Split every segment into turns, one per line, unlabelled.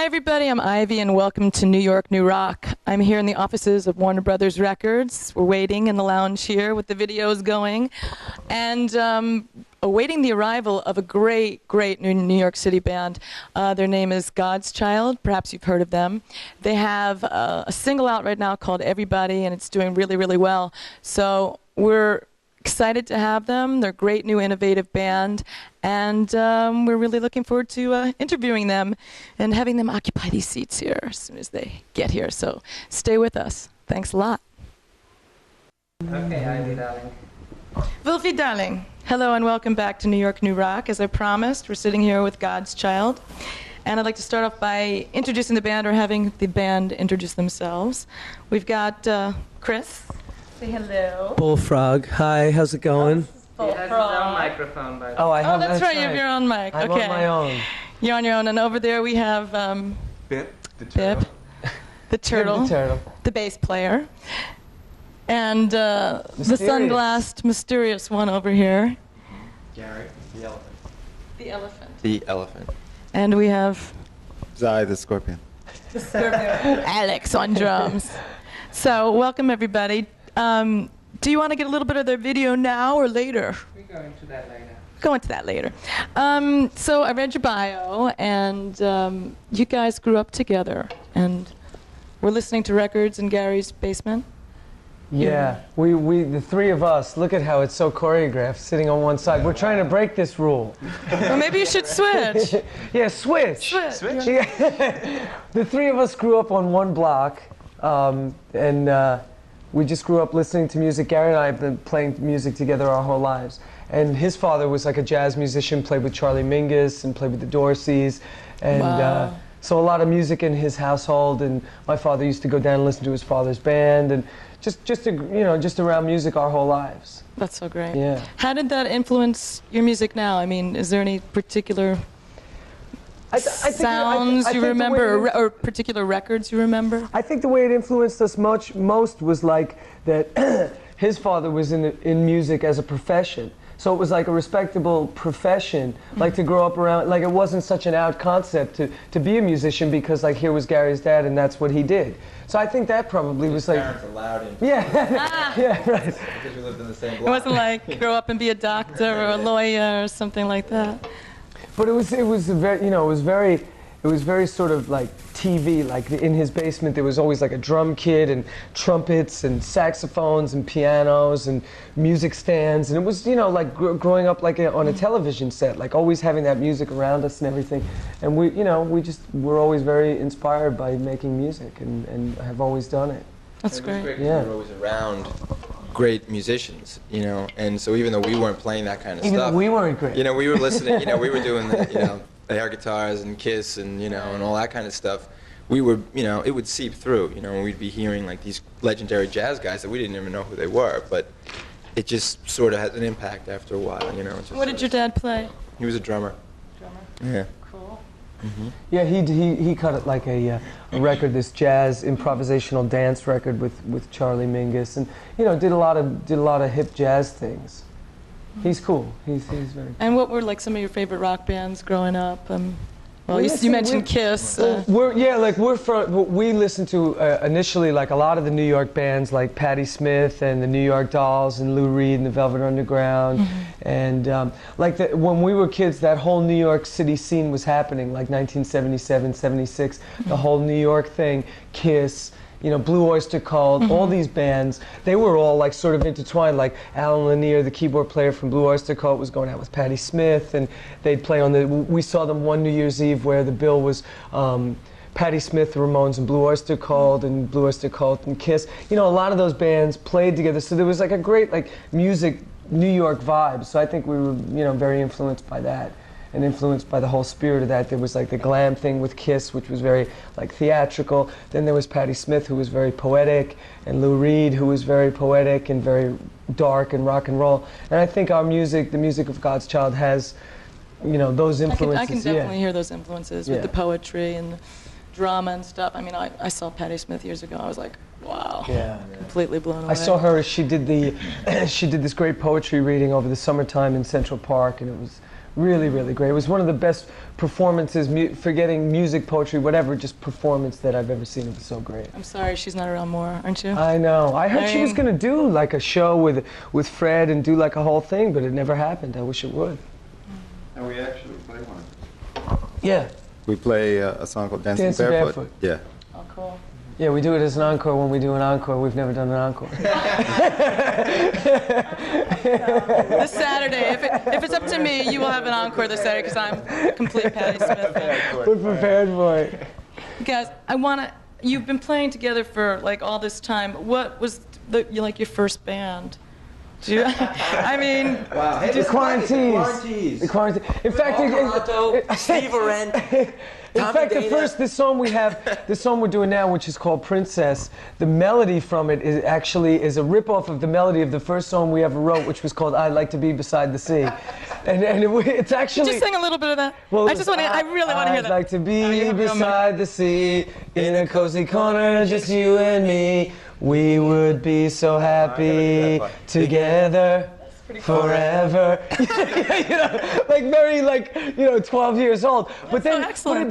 Hi everybody, I'm Ivy and welcome to New York New Rock. I'm here in the offices of Warner Brothers Records. We're waiting in the lounge here with the videos going and awaiting the arrival of a great New York City band. Their name is God's Child. Perhaps you've heard of them. They have a single out right now called Everybody, and it's doing really well. So we're excited to have them. They're a great new innovative band, and we're really looking forward to interviewing them and having them occupy these seats here as soon as they get here. So stay with us. Thanks a lot.
Okay, Ivy, darling.
Wilfie, darling. Hello and welcome back to New York New Rock. As I promised, we're sitting here with God's Child. And I'd like to start off by introducing the band or having the band introduce themselves. We've got Chris. Say hello.
Bullfrog. Hi, how's it going?
He has his own microphone, by the way.
Oh, I have.
That's right. You have your own mic.
I'm
okay.
on my own.
You're on your own. And over there we have
Bip, the turtle.
Bip, the turtle,
The turtle.
the bass player, and the sunglassed, mysterious one over here.
Gary, the elephant.
The elephant.
The elephant.
And we have
Zai, the scorpion.
the scorpion. Alex on drums. So welcome everybody. Do you want to get a little bit of their video now or later?
We go into that later.
Go into that later. So I read your bio, and you guys grew up together, and we're listening to records in Gary's basement.
Yeah, the three of us, look at how it's so choreographed, sitting on one side. We're trying to break this rule.
Well, maybe you should switch.
Yeah, switch.
Switch.
Yeah. The three of us grew up on one block, and we just grew up listening to music. Gary and I have been playing music together our whole lives. And his father was like a jazz musician, played with Charlie Mingus and played with the Dorseys. And
Wow.
so a lot of music in his household. And my father used to go down and listen to his father's band. And just around music our whole lives.
That's so great.
Yeah.
How did that influence your music now? I mean, is there any particular sounds you remember or particular records you remember?
I think the way it influenced us most was like that his father was in music as a profession. So it was like a respectable profession, like to grow up around, like it wasn't such an out concept to be a musician because like here was Gary's dad and that's what he did. So I think that probably was like...
Parents allowed him.
Yeah, yeah, right.
Because we lived in the same
It
block.
wasn't like grow up and be a doctor or a lawyer or something like that.
But it was very, it was very sort of like TV. Like in his basement, there was always like a drum kit and trumpets and saxophones and pianos and music stands, and it was like growing up like on a television set, like always having that music around us and everything. And we're always very inspired by making music and have always done it.
That's
It was
great.
We were always around great musicians, and so even though we weren't playing that kind of
Even
stuff,
though we weren't great.
we were listening, we were doing the air guitars and Kiss and and all that kind of stuff. We were, it would seep through, and we'd be hearing like these legendary jazz guys that we didn't even know who they were, but it just sort of had an impact after a while,
What did your dad play?
He was a drummer. Yeah.
Cool.
Mm-hmm.
Yeah, he cut it like a record, this jazz improvisational dance record with Charlie Mingus, and did a lot of hip jazz things. He's cool. He's very.
And what were like some of your favorite rock bands growing up? Well,
We
you
listened-
mentioned Kiss.
We listened to initially like a lot of the New York bands like Patti Smith and the New York Dolls and Lou Reed and the Velvet Underground, and when we were kids, that whole New York City scene was happening, like 1977, 76, the whole New York thing, Kiss. Blue Oyster Cult, all these bands, they were all like sort of intertwined. Like Alan Lanier, the keyboard player from Blue Oyster Cult, was going out with Patti Smith, and they'd play we saw them one New Year's Eve where the bill was Patti Smith, the Ramones, and Blue Oyster Cult, and Blue Oyster Cult and Kiss. A lot of those bands played together, so there was like a great like music New York vibe. So I think we were very influenced by that. And influenced by the whole spirit of that. There was like the glam thing with Kiss, which was very like theatrical. Then there was Patti Smith, who was very poetic, and Lou Reed, who was very poetic and very dark and rock and roll. And I think our music, the music of God's Child, has those influences.
I can definitely hear those influences with
Yeah.
the poetry and the drama and stuff. I mean, I saw Patti Smith years ago. I was like, wow, completely blown away.
I saw her. She did this great poetry reading over the summertime in Central Park, and it was Really, really great. It was one of the best performances, forgetting music, poetry, whatever, just performance that I've ever seen. It was so great.
I'm sorry she's not around more, aren't you?
I know. I heard she was going to do like a show with Fred and do like a whole thing, but it never happened. I wish it would.
And we actually play one.
Yeah.
We play a song called Dancing Barefoot. Yeah.
Oh, cool.
Yeah, we do it as an encore when we do an encore. We've never done an encore.
This Saturday, if it's up to me, you will have an encore this Saturday because I'm a complete Patti Smith fan.
We're prepared for it.
Guys, you've been playing together for like all this time. What was like your first band? I mean,
Wow. Hey,
The Quarantines. The Quarantines. In fact,
Steve Arendt.
in fact, this song we're doing now, which is called Princess, the melody from it is actually a ripoff of the melody of the first song we ever wrote, which was called "I'd Like to Be Beside the Sea," it's actually.
Just sing a little bit of that.
Well,
I really want to hear that.
I'd like to be beside the sea, in a cozy corner, just you and me. We would be so happy together forever. Like very 12 years old. But then,
so excellent,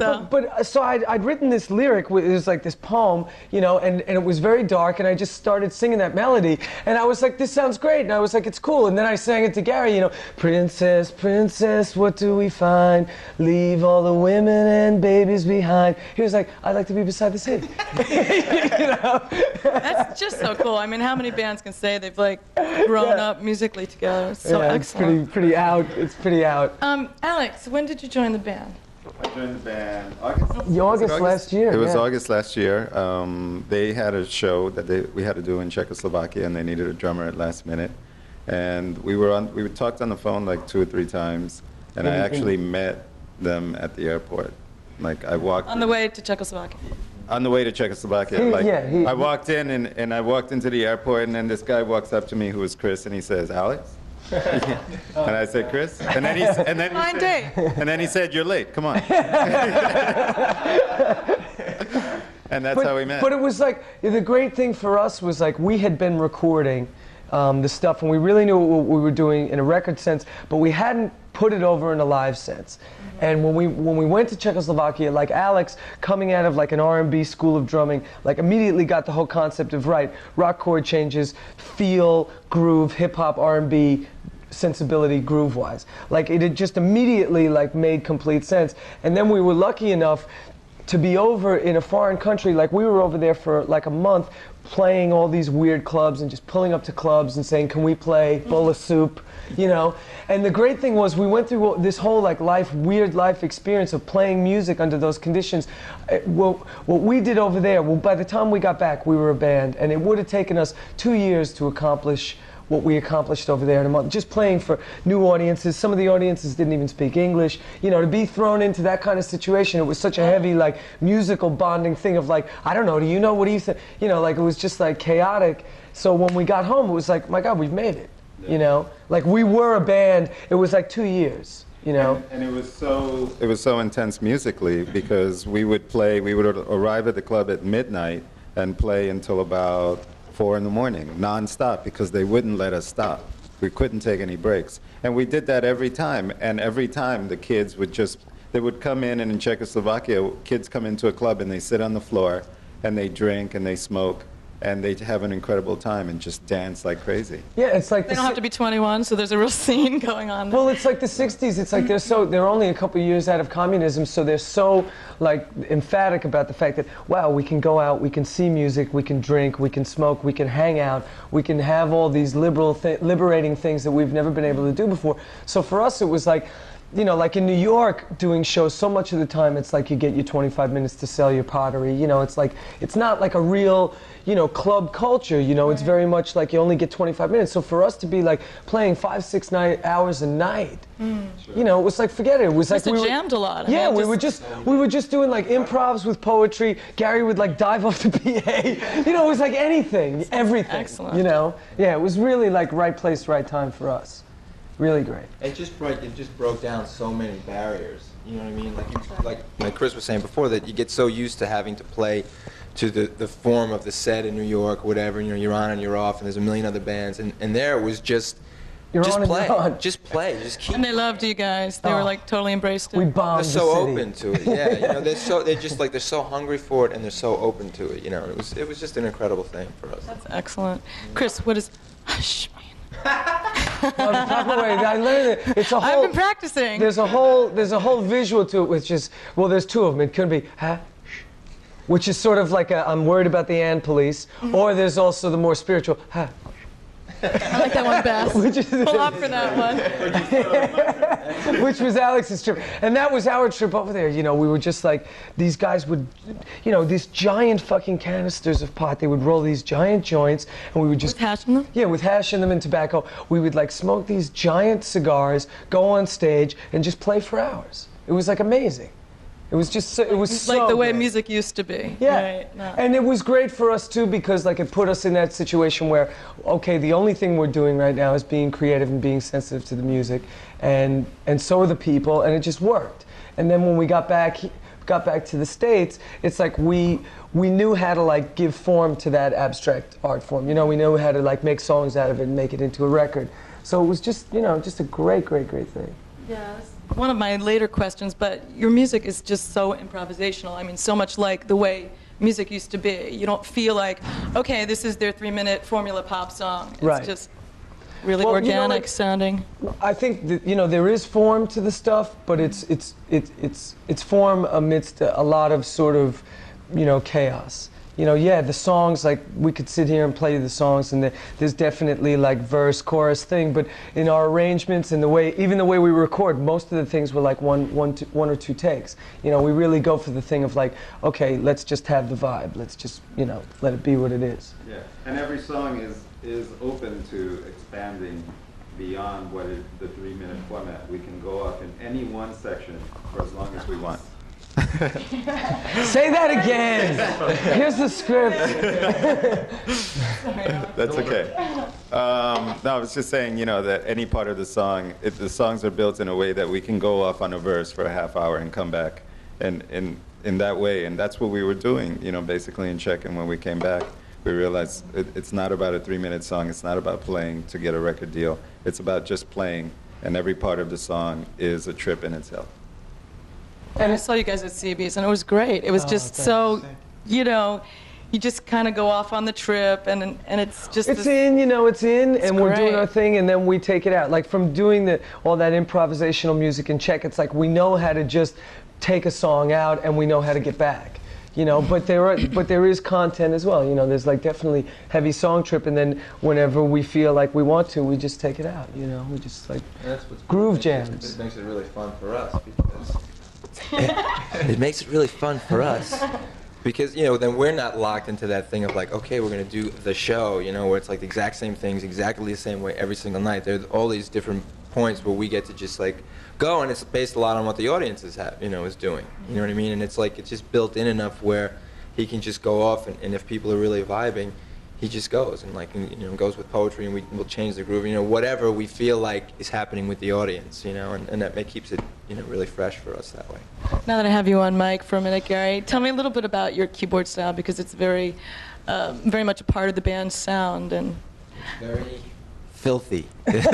so I'd written this lyric. It was like this poem, and it was very dark. And I just started singing that melody, and I was like, this sounds great. And I was like, it's cool. And then I sang it to Gary. Princess, princess, what do we find? Leave all the women and babies behind. He was like, I'd like to be beside the sea.
That's just so cool. I mean, how many bands can say they've grown up musically together? It's so excellent.
It's pretty out. It's pretty out.
Alex, when did you join the band?
I joined the band August.
August last year.
It was August last year. They had a show that we had to do in Czechoslovakia, and they needed a drummer at last minute. And we talked on the phone like 2 or 3 times, and I actually met them at the airport. Like I walked
on the way to Czechoslovakia.
On the way to Czechoslovakia. I walked in and I walked into the airport, and then this guy walks up to me who was Chris, and he says, "Alex?" And I said, "Chris?" And then he said, "You're late. Come on." And that's how we met.
But it was like the great thing for us was like we had been recording the stuff, and we really knew what we were doing in a record sense, but we hadn't put it over in a live sense. And when we went to Czechoslovakia, like Alex, coming out of like an R&B school of drumming, like immediately got the whole concept of rock chord changes, feel, groove, hip hop, R&B sensibility, groove wise. Like it had just immediately like made complete sense. And then we were lucky enough to be over in a foreign country. Like we were over there for like a month, playing all these weird clubs and just pulling up to clubs and saying, "Can we play bowl of soup?" And the great thing was we went through this whole like weird life experience of playing music under those conditions. What we did over there, by the time we got back, we were a band, and it would have taken us 2 years to accomplish what we accomplished over there in a month, just playing for new audiences. Some of the audiences didn't even speak English. To be thrown into that kind of situation, it was such a heavy like musical bonding thing of like, I don't know, do you know, what do you think? Like it was just like chaotic. So when we got home, it was like, my God, we've made it. Like we were a band. It was like 2 years.
And it was so intense musically because we would arrive at the club at midnight and play until about 4 in the morning, non-stop, because they wouldn't let us stop. We couldn't take any breaks. And we did that every time. And every time the kids they would come in, and in Czechoslovakia, kids come into a club and they sit on the floor and they drink and they smoke and they have an incredible time and just dance like crazy.
Yeah, it's like
they don't have to be 21, so there's a real scene going on there.
Well, it's like the 60s. It's like they're only a couple years out of communism, so they're so like emphatic about the fact that, wow, we can go out, we can see music, we can drink, we can smoke, we can hang out, we can have all these liberating things that we've never been able to do before. So for us, it was like, like in New York, doing shows, so much of the time it's like you get your 25 minutes to sell your pottery. It's like, it's not like a real, club culture. It's very much like you only get 25 minutes. So for us to be like playing 5-6 hours a night, it was like, forget it. It was like we
jammed a lot.
Yeah, we were just doing like improvs with poetry. Gary would like dive off the PA. It was like anything, everything.
Excellent.
Yeah, it was really like right place, right time for us. Really great.
It just broke down so many barriers. You know what I mean? Like Chris was saying before, that you get so used to having to play to the form of the set in New York, whatever. You're on and you're off, and there's a million other bands, and there it was just
You're
just
on and
play.
you're on.
Just play. Just keep.
And they loved you guys. They were like totally embraced it.
We bombed
They're so
the city.
open to it. Yeah, you know, they're so hungry for it, and they're so open to it. You know, it was just an incredible thing for us.
That's excellent. Chris, what is hush mean?
No, the proper way. I learned it. It's a whole.
I've been practicing.
There's a whole visual to it, which is, well, there's two of them. It could be ha, which is sort of like a I'm worried about the ant police, or there's also the more spiritual ha.
I like that one best. Pull up for that one.
Which was Alex's trip. And that was our trip over there. You know, we were just like, these guys would, you know, these giant fucking canisters of pot. They would roll these giant joints, and we would just...
With hash in them?
Yeah, with hash in them and tobacco. We would like smoke these giant cigars, go on stage, and just play for hours. It was like amazing. It was just, it was so
like the way
great.
music used to be.
Yeah,
Right? No.
and it was great for us too because like it put us in that situation where, okay, the only thing we're doing right now is being creative and being sensitive to the music, and so are the people, and it just worked. And then when we got back to the States, it's like we knew how to like give form to that abstract art form. You know, we knew how to like make songs out of it and make it into a record. So it was just, you know, just a great thing.
Yeah, that's one of my later questions, but your music is just so improvisational. I mean, so much like the way music used to be. You don't feel like, okay, this is their 3-minute formula pop song. It's
Right.
just really
Well, you know,
organic
like,
sounding.
I think that, you know, there is form to the stuff, but it's form amidst a lot of sort of, you know, chaos. You know, yeah, the songs, like, we could sit here and play the songs, and there's definitely, like, verse, chorus thing, but in our arrangements and even the way we record, most of the things were, like, one or two takes. You know, we really go for the thing of, like, okay, let's just have the vibe. Let's just, you know, let it be what it is.
Yeah, and every song is open to expanding beyond what is the 3-minute format. We can go off in any one section for as long as we want.
Say that again! Here's the script.
That's okay. No, I was just saying, you know, that any part of the song, the songs are built in a way that we can go off on a verse for a half hour and come back, and in that way, and that's what we were doing, you know, basically in Czech. And when we came back, we realized it's not about a 3-minute song. It's not about playing to get a record deal. It's about just playing, and every part of the song is a trip in itself.
And I saw you guys at CB's, and it was great. It was just so, you know, you just kind of go off on the trip, and it's just...
It's in, you know, and we're doing
great.
our thing, and then we take it out. Like, from doing all that improvisational music in Czech, it's like we know how to just take a song out, and we know how to get back. You know, but there is content as well. You know, there's like definitely heavy song trip, and then whenever we feel like we want to, we just take it out. You know, we just like groove jams.
It makes it really fun for us because it makes it really fun for us because, you know, then we're not locked into that thing of like, okay, we're gonna do the show, you know, where it's like the exact same things, exactly the same way every single night. There's all these different points where we get to just like go, and it's based a lot on what the audience is doing. You know what I mean? And it's like it's just built in enough where he can just go off, and if people are really vibing, he just goes and like, you know, goes with poetry, and we'll change the groove. You know, whatever we feel like is happening with the audience. You know, and that keeps it, you know, really fresh for us that way.
Now that I have you on mic for a minute, Gary, tell me a little bit about your keyboard style, because it's very much a part of the band's sound. And
Very filthy. That's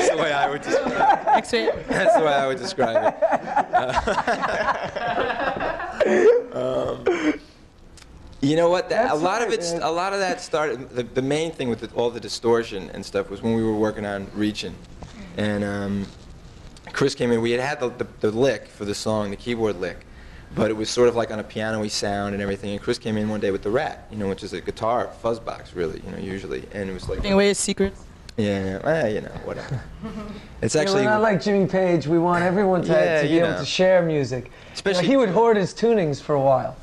the way I would describe it.
next week.
That's the way I would describe it. You know what? A lot of that started. The main thing with all the distortion and stuff was when we were working on Reaching, and Chris came in. We had the lick for the song, the keyboard lick, but it was sort of like on a piano-y sound and everything. And Chris came in one day with the Rat, you know, which is a guitar fuzz box, really, you know, usually, and it was like
Giving away his secrets.
Yeah, you know, whatever. It's
Yeah,
actually
we're not like Jimmy Page. We want everyone to be
you
able
know.
to share music.
Especially-
You know, he would hoard his tunings for a while.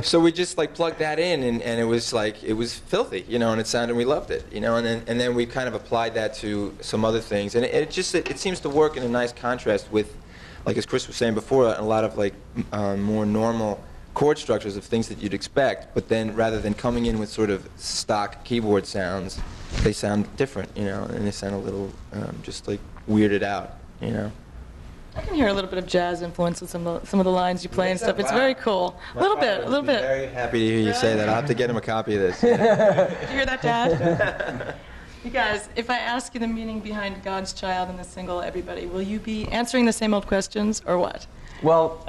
So we just like plugged that in, and it was like it was filthy, you know, and it sounded, we loved it, you know, and then we kind of applied that to some other things, and it seems to work in a nice contrast with, like as Chris was saying before, a lot of like more normal chord structures of things that you'd expect, but then rather than coming in with sort of stock keyboard sounds, they sound different, you know, and they sound a little just like weirded out, you know.
I can hear a little bit of jazz influence in some of the lines you play and stuff. It's very cool. A little bit, a little bit.
Very happy to hear you say that. I'll have to get him a copy of this.
Did you hear that, Dad? You guys, if I ask you the meaning behind God's Child in the single Everybody, will you be answering the same old questions or what?
Well,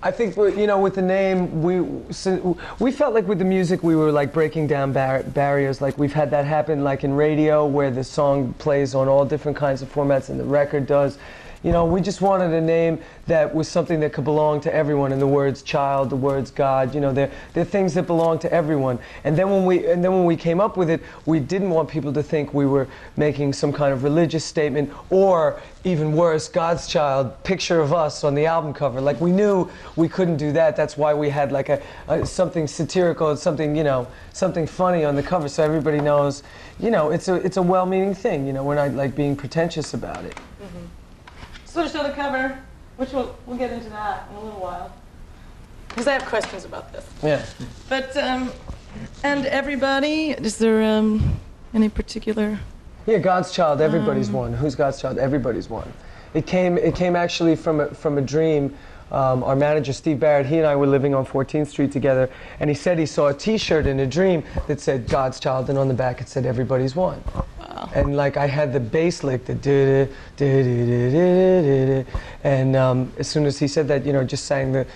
I think, you know, with the name, we felt like with the music we were like breaking down barriers. Like we've had that happen like in radio where the song plays on all different kinds of formats and the record does. You know, we just wanted a name that was something that could belong to everyone. And the words child, the words God, you know, they're things that belong to everyone. And then when we came up with it, we didn't want people to think we were making some kind of religious statement or even worse, God's Child, picture of us on the album cover. Like we knew we couldn't do that. That's why we had like something satirical, something, you know, something funny on the cover so everybody knows, you know, it's a well-meaning thing. You know, we're not like being pretentious about it.
Mm-hmm. So to show the cover, which we'll get into that in a little while, because I have questions about this.
Yeah.
But and Everybody, is there any particular?
Yeah, God's Child, everybody's one. Who's God's Child? Everybody's one. It came actually from a dream. Our manager, Steve Barrett, he and I were living on 14th Street together, and he said he saw a T-shirt in a dream that said God's Child, and on the back it said Everybody's one.
Wow.
And like I had the bass lick, the da da da da da, and as soon as he said that, you know, just sang the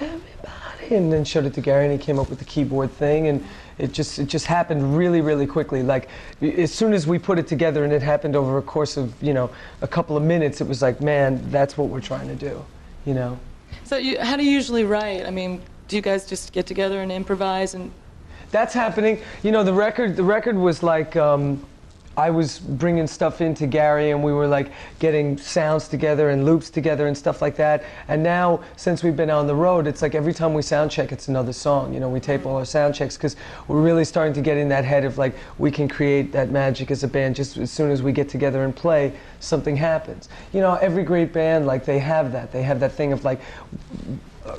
Everybody, and then showed it to Gary, and he came up with the keyboard thing, and it just happened really, really quickly. Like as soon as we put it together, and it happened over a course of, you know, a couple of minutes, it was like, man, that's what we're trying to do, you know.
So how do you usually write? I mean, do you guys just get together and improvise and?
That's happening. You know, the record was like, I was bringing stuff into Gary, and we were like getting sounds together and loops together and stuff like that. And now, since we've been on the road, it's like every time we sound check, it's another song. You know, we tape all our sound checks because we're really starting to get in that head of like, we can create that magic as a band just as soon as we get together and play, something happens. You know, every great band, like they have that thing of like,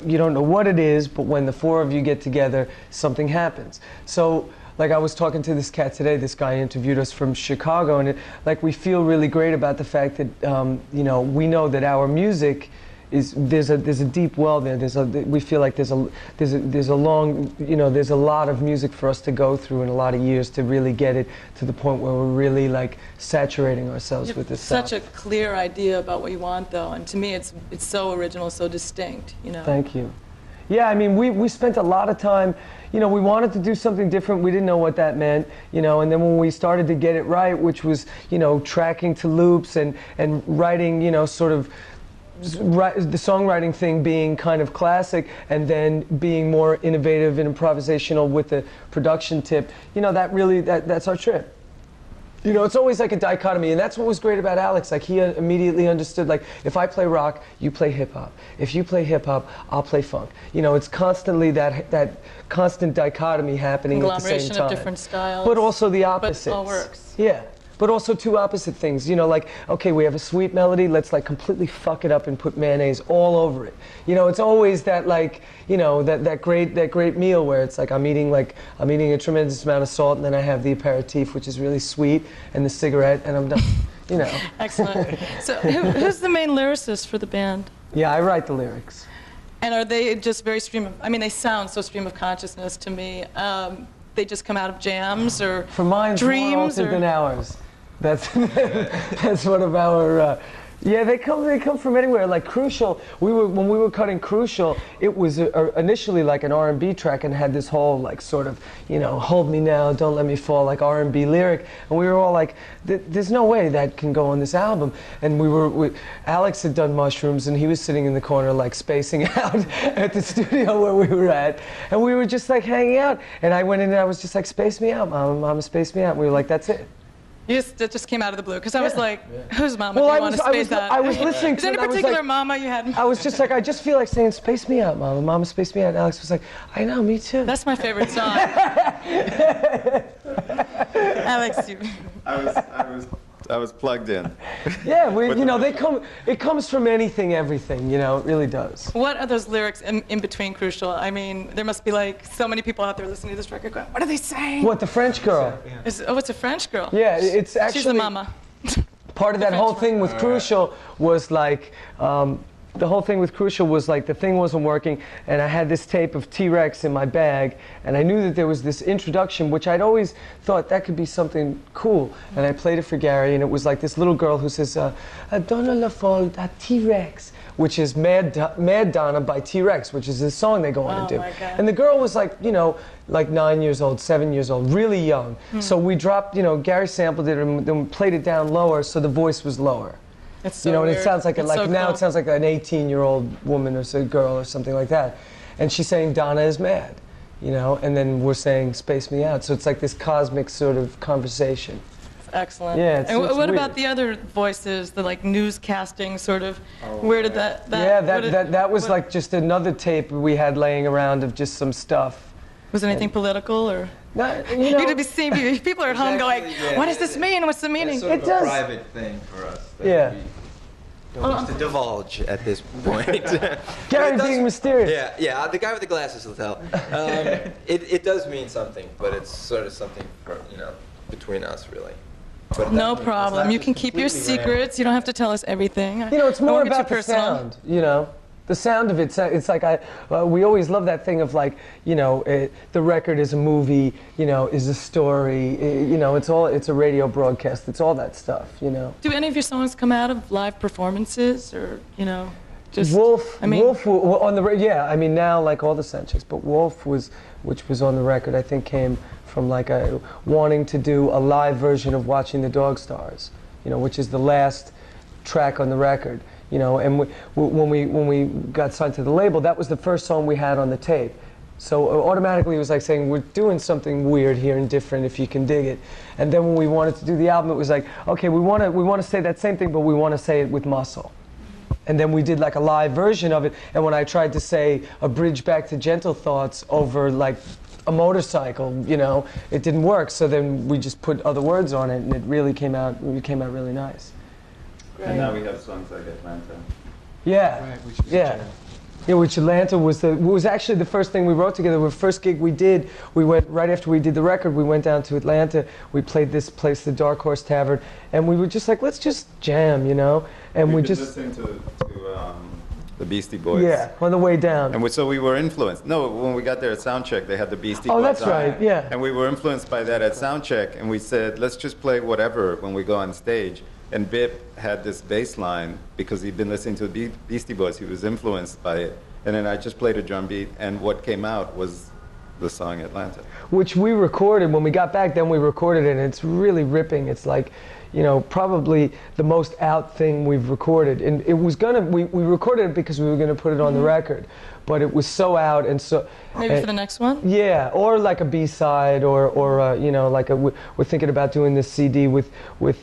you don't know what it is, but when the four of you get together, something happens. So, like I was talking to this cat today, this guy interviewed us from Chicago, and like we feel really great about the fact that, you know, we know that our music is, there's a deep well there. We feel like there's a long, you know, there's a lot of music for us to go through and a lot of years to really get it to the point where we're really like saturating ourselves with this stuff.
Such a clear idea about what you want, though, and to me, it's so original, so distinct. You know.
Thank you. Yeah, I mean, we spent a lot of time, you know, we wanted to do something different. We didn't know what that meant, you know, and then when we started to get it right, which was, you know, tracking to loops and writing, you know, sort of the songwriting thing being kind of classic and then being more innovative and improvisational with the production tip, you know, that really, that's our trip. You know, it's always like a dichotomy, and that's what was great about Alex. Like, he immediately understood, like, if I play rock, you play hip-hop. If you play hip-hop, I'll play funk. You know, it's constantly that constant dichotomy happening at the same time.
Conglomeration of different styles.
But also the opposites.
But it all works.
Yeah. But also two opposite things, you know, like, okay, we have a sweet melody, let's like completely fuck it up and put mayonnaise all over it. You know, it's always that like, you know, that great meal where it's like I'm eating a tremendous amount of salt, and then I have the aperitif, which is really sweet, and the cigarette, and I'm done, you know.
Excellent. So who's the main lyricist for the band?
Yeah, I write the lyrics.
And are they just very I mean, they sound so stream of consciousness to me. They just come out of jams or
For mine's
dreams
more altered than ours. That's one of our. Yeah, they come from anywhere. Like Crucial, when we were cutting Crucial, it was initially like an R&B track and had this whole like sort of, you know, hold me now, don't let me fall, like R&B lyric, and we were all like, there's no way that can go on this album. And Alex had done mushrooms, and he was sitting in the corner like spacing out at the studio where we were at, and we were just like hanging out. And I went in and I was just like, space me out, mama, space me out. And we were like, that's it.
It just came out of the blue, because I was like, whose mama
Well,
do you want to space out?
I was listening to
Is there any
it, I was
particular
like-
mama you had?
I was just like, I just feel like saying, space me out, mama. Mama, space me out. And Alex was like, I know, me too.
That's my favorite song. Alex, you.
I was plugged in.
Yeah, you know, it comes from anything, everything, you know, it really does.
What are those lyrics in between Crucial? I mean, there must be like so many people out there listening to this record going, what are they saying?
What, the French girl?
It's a French girl.
Yeah, it's actually...
She's the mama.
part of that whole thing with Crucial was like, the whole thing with Crucial was like the thing wasn't working, and I had this tape of T-Rex in my bag, and I knew that there was this introduction, which I'd always thought that could be something cool, and I played it for Gary, and it was like this little girl who says, Donna La Folle, that T-Rex, which is Mad Donna by T-Rex, which is the song they go on to do. And the girl was like, you know, like 9 years old, 7 years old, really young. So we dropped, you know, Gary sampled it and then we played it down lower so the voice was lower.
It's so
You know, and
weird.
it sounds like,
It's
now
so
it sounds like an 18-year-old woman or a girl or something like that. And she's saying Donna is mad, you know, and then we're saying Space Me Out. So it's like this cosmic sort of conversation.
Excellent.
Yeah,
and
it's
what
weird.
about the other voices, the like newscasting sort of? Where did that?
Yeah,
what did-
that was
what-
like just another tape we had laying around of just some stuff.
Was it anything political or?
Not, you
You're
know,
gonna be seeing people are at home going, "What does this mean? What's the meaning?"
It's sort of
It does-
a private thing for us. That
Yeah.
We don't wish to divulge at this point.
Gary
It does-
being mysterious.
Yeah, the guy with the glasses will tell. It does mean something, but it's sort of something for, you know, between us, really. But
No
that-
problem.
it's
You
not
can
just
keep your
completely random.
secrets. You don't have to tell us everything.
You know, it's
I
more
won't get
about
too
the
personal.
sound, you know? The sound of it, it's like we always love that thing of like, you know, the record is a movie, you know, is a story, you know, it's a radio broadcast, it's all that stuff, you know?
Do any of your songs come out of live performances, or you know, just
Wolf,
I mean,
Wolf on the yeah. I mean now like all the sound checks, but Wolf which was on the record. I think came from like wanting to do a live version of Watching the Dog Stars, you know, which is the last track on the record, you know. And when we got signed to the label, that was the first song we had on the tape. So automatically it was like saying, we're doing something weird here and different if you can dig it. And then when we wanted to do the album, it was like, okay, we want to say that same thing, but we want to say it with muscle. And then we did like a live version of it. And when I tried to say a bridge back to Gentle Thoughts over like a motorcycle, you know, it didn't work. So then we just put other words on it, and it really came out really nice.
And now we have songs like Atlanta.
Yeah, yeah. Yeah, which Atlanta was actually the first thing we wrote together. The first gig we did, we went right after we did the record. We went down to Atlanta. We played this place, the Dark Horse Tavern, and we were just like, let's just jam, you know. And we
We've been
just
listening to the Beastie Boys.
yeah, on the way down.
And so we were influenced. No, when we got there at soundcheck, they had the Beastie Boys.
Oh, that's
on.
right, yeah.
And we were influenced by that at soundcheck, and we said, let's just play whatever when we go on stage. And Bip had this bass line because he'd been listening to the Beastie Boys. He was influenced by it. And then I just played a drum beat, and what came out was the song Atlanta.
Which we recorded when we got back. Then we recorded it, and it's really ripping. It's like, you know, probably the most out thing we've recorded. And it was we recorded it because we were gonna put it on the record, but it was so out and so.
maybe for the next one.
Yeah, or like a B-side, or you know, like we're thinking about doing this CD with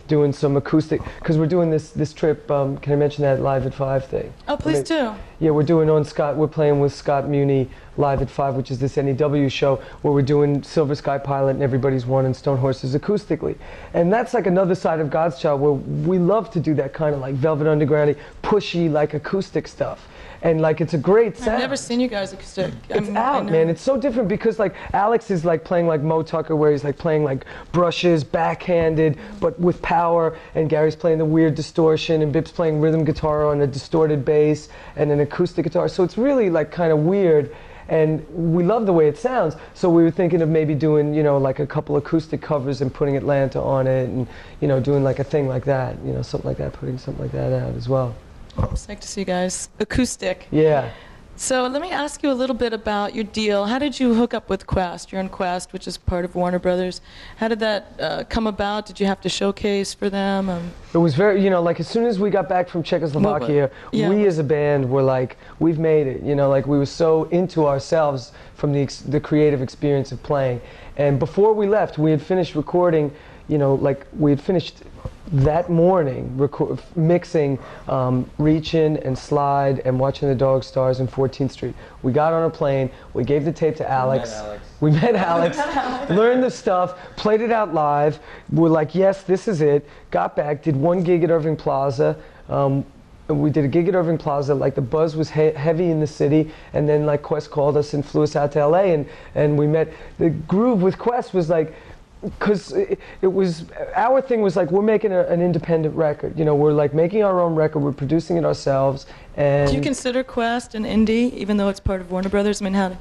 doing some acoustic, because we're doing this trip. Can I mention that Live at 5 thing?
Oh, please do.
Yeah, we're playing with Scott Muni Live at 5, which is this NEW show where we're doing Silver Sky Pilot and Everybody's One and Stone Horses acoustically. And that's like another side of God's Child where we love to do that kind of like Velvet Underground-y, pushy, like acoustic stuff. And like it's a great sound.
I've never seen you guys acoustic.
It's out, man. It's so different because like Alex is like playing like Mo Tucker, where he's like playing like brushes, backhanded, but with power. And Gary's playing the weird distortion, and Bip's playing rhythm guitar on a distorted bass and an acoustic guitar. So it's really like kind of weird. And we love the way it sounds. So we were thinking of maybe doing, you know, like a couple acoustic covers and putting Atlanta on it, and you know, doing like a thing like that, you know, something like that, putting something like that out as well.
It's nice to see you guys acoustic.
Yeah.
So let me ask you a little bit about your deal. How did you hook up with Quest? You're in Quest, which is part of Warner Brothers. How did that come about? Did you have to showcase for them?
It was very, you know, like as soon as we got back from Czechoslovakia,
Yeah.
we as a band were like, we've made it. You know, like we were so into ourselves from the creative experience of playing. And before we left, we had finished recording, you know, like we had finished that morning mixing Reachin' and Slide and Watching the Dog Stars and 14th Street. We got on a plane, we gave the tape to Alex. We met Alex, learned the stuff, played it out live. We're like, yes, this is it. Got back, did one gig at Irving Plaza. We did a gig at Irving Plaza, like the buzz was heavy in the city, and then like Quest called us and flew us out to LA, and we met. The groove with Quest was like, because it was, our thing was like, we're making an independent record. You know, we're like making our own record, we're producing it ourselves. And
Do you consider Quest an indie, even though it's part of Warner Brothers? I mean, how?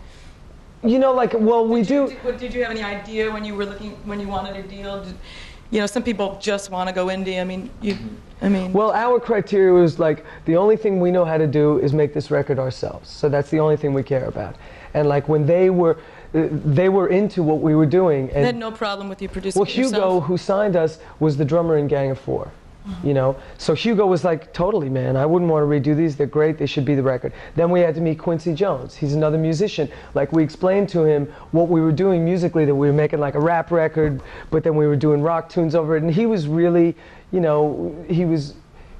you know, like, well, we do.
Did you have any idea when you were looking, when you wanted a deal? You know, some people just want to go indie. I mean,
Well, our criteria was like, the only thing we know how to do is make this record ourselves. So that's the only thing we care about. And like when they were into what we were doing. And
they had no problem with you producing
well,
it
Hugo,
yourself?
who signed us, was the drummer in Gang of Four. You know, so Hugo was like, totally, man, I wouldn't want to redo these. They're great. They should be the record. Then we had to meet Quincy Jones. He's another musician. Like, we explained to him what we were doing musically, that we were making like a rap record, but then we were doing rock tunes over it. And he was really, you know, he was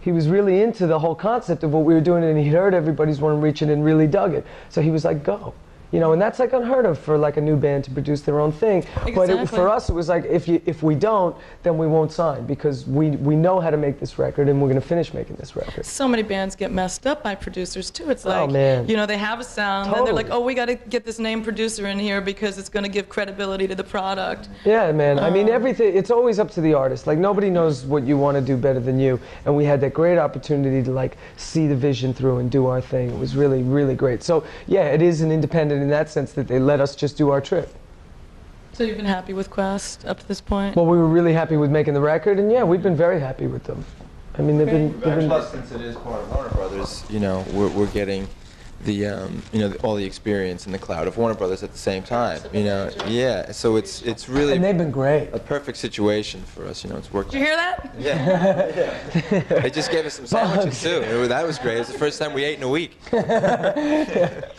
really into the whole concept of what we were doing, and he heard everybody's one reaching and really dug it. So he was like, go. You know, and that's like unheard of for like a new band to produce their own thing.
Exactly.
But for us, it was like, if we don't, then we won't sign, because we know how to make this record, and we're going to finish making this record.
So many bands get messed up by producers too. It's like,
man.
you know, they have a sound, and they're like, oh, we got to get this name producer in here because it's going to give credibility to the product.
Yeah, man. I mean, everything, it's always up to the artist. Like, nobody knows what you want to do better than you. And we had that great opportunity to like see the vision through and do our thing. It was really, really great. So yeah, it is an independent in that sense, that they let us just do our trip.
So you've been happy with Quest up to this point?
Well, we were really happy with making the record, and yeah, we've been very happy with them. I mean, they've been
Plus, since it is part of Warner Brothers, you know, we're getting the you know, all the experience in the cloud of Warner Brothers at the same time. You know, yeah. So it's really
and they've been great.
a perfect situation for us. You know, it's worked.
Did you hear that?
Yeah. They just gave us some sandwiches too. That was great. It's the first time we ate in a week.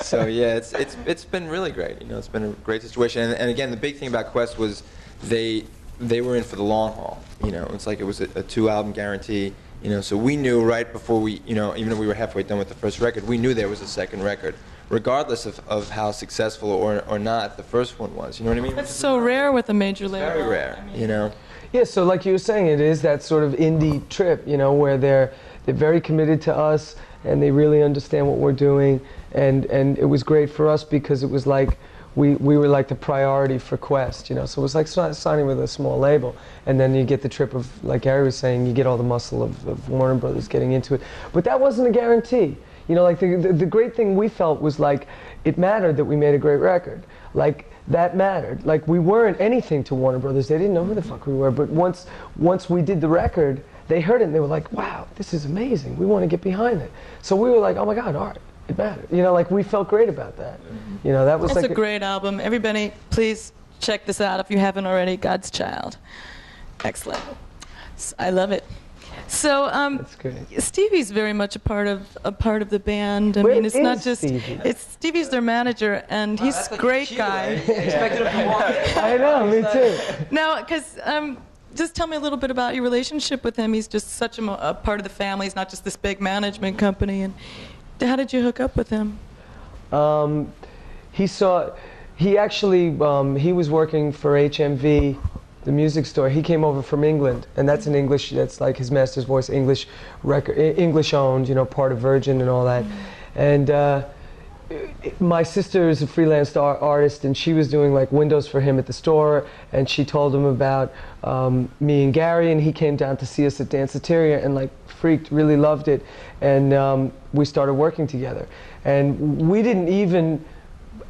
So yeah, it's been really great. You know, it's been a great situation. And again, the big thing about Quest was they were in for the long haul. You know, it's like it was a 2-album guarantee. You know, so we knew right before we, you know, even if we were halfway done with the first record, we knew there was a second record, regardless of how successful or not the first one was. You know what I mean?
That's so rare with a major label.
Very rare.
I mean,
You know.
Yeah, so like you were saying, it is that sort of indie trip, you know, where they're very committed to us, and they really understand what we're doing, and it was great for us because it was like we were like the priority for Quest, you know. So it was like signing with a small label, and then you get the trip of, like Gary was saying, you get all the muscle of Warner Brothers getting into it. But that wasn't a guarantee. You know, like the great thing we felt was like it mattered that we made a great record. Like that mattered. Like we weren't anything to Warner Brothers. They didn't know who the fuck we were. But once we did the record, they heard it and they were like, wow, this is amazing. We want to get behind it. So we were like, oh my God, art. It mattered. You know, like we felt great about that. You know, that was
it's
like
a great album. Everybody, please check this out if you haven't already. God's Child. Excellent. I love it. So
That's great.
Stevie's very much a part of the band. I
Where
mean, it's not
is
just
Stevie?
it's Stevie's their manager, and he's a great guy.
Expected him to walk in.
I know, me too.
Now, because just tell me a little bit about your relationship with him. He's just such a part of the family. He's not just this big management company. And how did you hook up with him?
He actually was working for HMV, the music store. He came over from England, and that's in English. That's like his master's voice, English record, English owned, you know, part of Virgin and all that. And my sister is a freelance artist, and she was doing like windows for him at the store, and she told him about me and Gary, and he came down to see us at Danceteria and like freaked, really loved it, and we started working together. And we didn't even,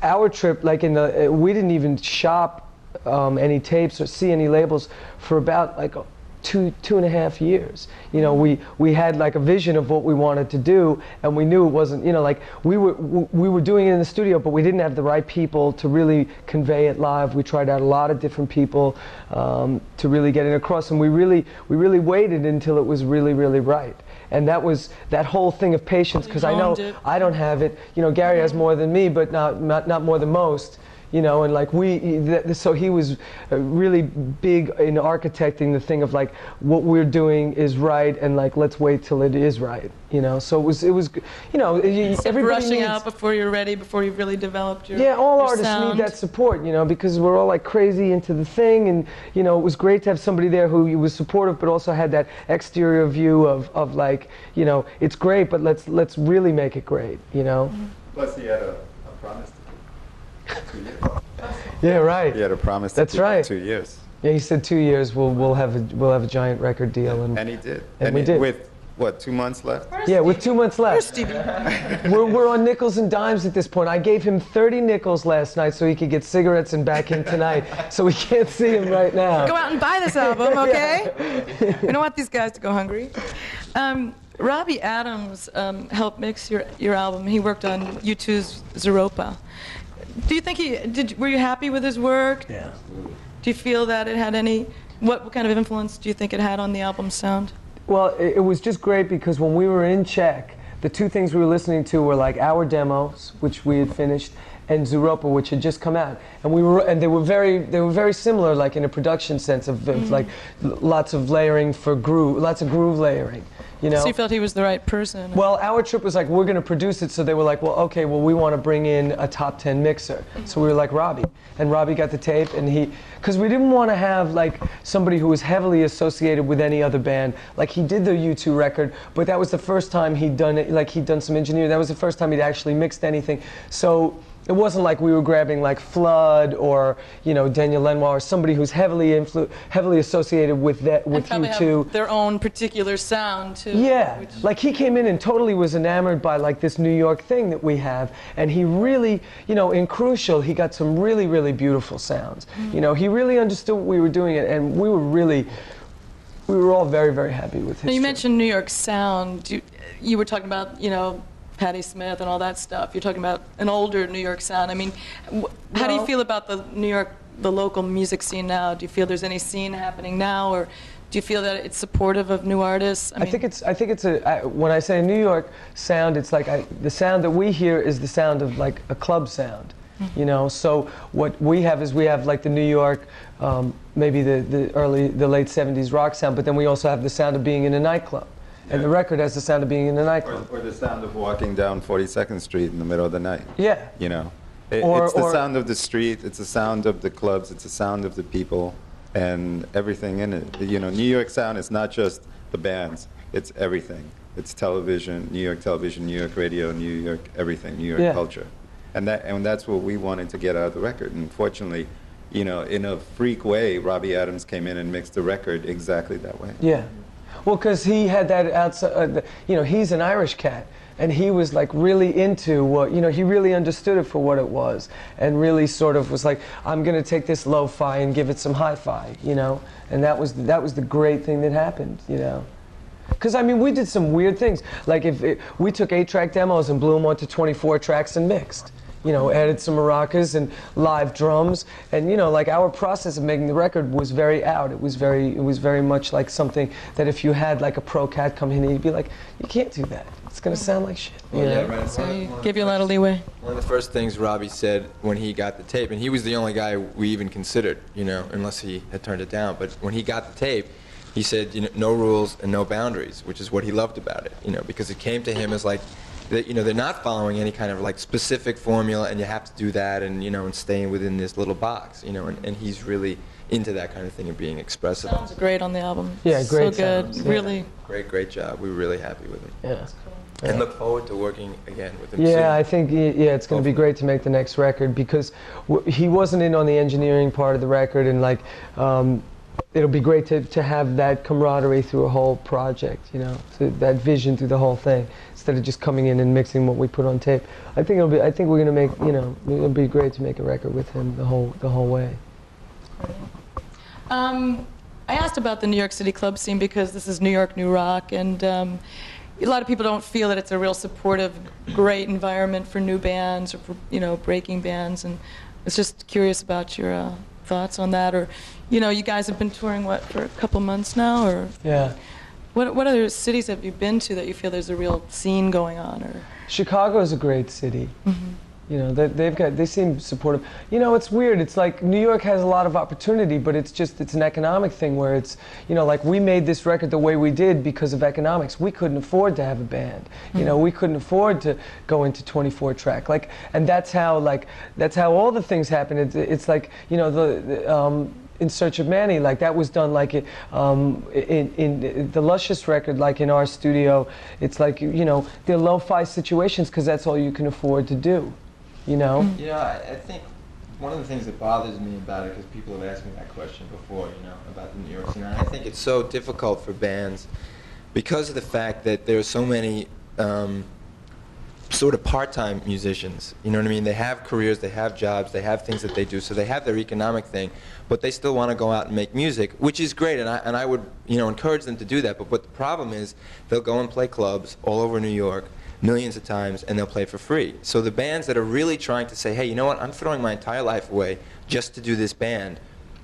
our trip, like we didn't even shop any tapes or see any labels for about like two and a half years. You know, we had like a vision of what we wanted to do, and we knew it wasn't, you know, like we were doing it in the studio, but we didn't have the right people to really convey it live. We tried out a lot of different people to really get it across, and we really waited until it was really, really right. And that was that whole thing of patience, because I know I don't have it. You know, Gary has more than me, but not more than most. You know, and like so he was really big in architecting the thing of like what we're doing is right, and like let's wait till it is right. You know, so it was, you know, everybody
rushing
needs,
out before you're ready, before you've really developed your
all
your
artists
sound.
need that support, you know, because we're all like crazy into the thing, and you know, it was great to have somebody there who was supportive, but also had that exterior view of like, you know, it's great, but let's really make it great, you know.
Plus, he had a promise to keep. 2 years.
Yeah, right.
He had a promise to
That's
keep
right.
2 years.
Yeah, he said 2 years we'll have a giant record deal, and
he did.
And we did.
With what, 2 months left?
yeah, with 2 months
Where's
left.
Stevie?
We're on nickels and dimes at this point. I gave him 30 nickels last night so he could get cigarettes and back in tonight. So we can't see him right now.
Go out and buy this album, okay? We don't want these guys to go hungry. Robbie Adams helped mix your album. He worked on U2's Zeropa. Do you think were you happy with his work?
Yeah.
Do you feel that it had what kind of influence do you think it had on the album's sound?
Well, it was just great because when we were in Czech, the two things we were listening to were like our demos, which we had finished, and Zeropa, which had just come out, and they were very similar, like in a production sense of like lots of layering for groove, lots of groove layering, you know.
So you felt he was the right person?
Well, our trip was like, we're going to produce it, so they were like, well, okay, well, we want to bring in a top 10 mixer. So we were like, Robbie. And Robbie got the tape, and because we didn't want to have like somebody who was heavily associated with any other band. Like he did the U2 record, but that was the first time he'd done it, like he'd done some engineering. That was the first time he'd actually mixed anything. So it wasn't like we were grabbing like Flood or, you know, Daniel Lenoir or somebody who's heavily associated with U2.
Have their own particular sound too.
Yeah, like he came in and totally was enamored by like this New York thing that we have, and he really, you know, in Crucial, he got some really, really beautiful sounds. You know, he really understood what we were doing, and we were all very, very happy with his.
Now you
trip.
mentioned New York sound. You were talking about, you know, Patti Smith and all that stuff. You're talking about an older New York sound. I mean, how do you feel about the local music scene now? Do you feel there's any scene happening now, or do you feel that it's supportive of new artists? I think
it's when I say New York sound, it's like the sound that we hear is the sound of like a club sound, you know. So what we have is like the New York, maybe the late '70s rock sound, but then we also have the sound of being in a nightclub. And the record has the sound of being in a nightclub.
Or the sound of walking down 42nd Street in the middle of the night.
Yeah.
You know, it's the sound of the street, it's the sound of the clubs, it's the sound of the people, and everything in it. You know, New York sound is not just the bands, it's everything. It's television, New York television, New York radio, New York everything, New York culture. And that's what we wanted to get out of the record. And fortunately, you know, in a freak way, Robbie Adams came in and mixed the record exactly that way.
Yeah. Well, because he had that outside, you know, he's an Irish cat, and he was like really into what, you know, he really understood it for what it was, and really sort of was like, I'm going to take this lo-fi and give it some hi-fi, you know, and that was the great thing that happened, you know. Because, I mean, we did some weird things. Like, we took 8-track demos and blew them onto 24 tracks and mixed. You know, added some maracas and live drums, and you know, like our process of making the record was very out. It was very much like something that if you had like a pro cat come in, he'd be like, you can't do that. It's gonna sound like shit.
Well, yeah, right.
So he gave you a lot of leeway.
One of the first things Robbie said when he got the tape, and he was the only guy we even considered, you know, unless he had turned it down. But when he got the tape, he said, you know, no rules and no boundaries, which is what he loved about it, you know, because it came to him as like, that, you know, they're not following any kind of like specific formula, and you have to do that, and you know, and staying within this little box, you know, and he's really into that kind of thing and being expressive.
Sounds great on the album.
Yeah, great.
So good,
sounds, yeah.
Really.
Great job. We were really happy with it.
Yeah.
And look forward to working again with him.
Yeah,
soon.
I think it's going to be great to make the next record because he wasn't in on the engineering part of the record, and like it'll be great to have that camaraderie through a whole project, you know, that vision through the whole thing instead of just coming in and mixing what we put on tape. I think we're going to make, you know, it'll be great to make a record with him the whole way.
I asked about the New York City club scene because this is New York New Rock, and a lot of people don't feel that it's a real supportive, great environment for new bands or for, you know, breaking bands, and I was just curious about your thoughts on that. Or, you know, you guys have been touring for a couple months now, or
yeah.
What other cities have you been to that you feel there's a real scene going on? Or
Chicago's a great city.
Mm-hmm.
You know, they seem supportive. You know, it's weird. It's like New York has a lot of opportunity, but it's an economic thing where it's, you know, like we made this record the way we did because of economics. We couldn't afford to have a band. You know, we couldn't afford to go into 24 track. Like, and that's how all the things happen. It's like, you know, In Search of Manny, like that was done like in the Luscious record, like in our studio. It's like, you know, they're lo-fi situations because that's all you can afford to do, you know?
You know, I think one of the things that bothers me about it, because people have asked me that question before, you know, about the New York scene. And I think it's so difficult for bands because of the fact that there are so many sort of part-time musicians. You know what I mean? They have careers, they have jobs, they have things that they do, so they have their economic thing, but they still want to go out and make music, which is great, and I would, you know, encourage them to do that. But what the problem is, they'll go and play clubs all over New York millions of times, and they'll play for free. So the bands that are really trying to say, hey, you know what, I'm throwing my entire life away just to do this band,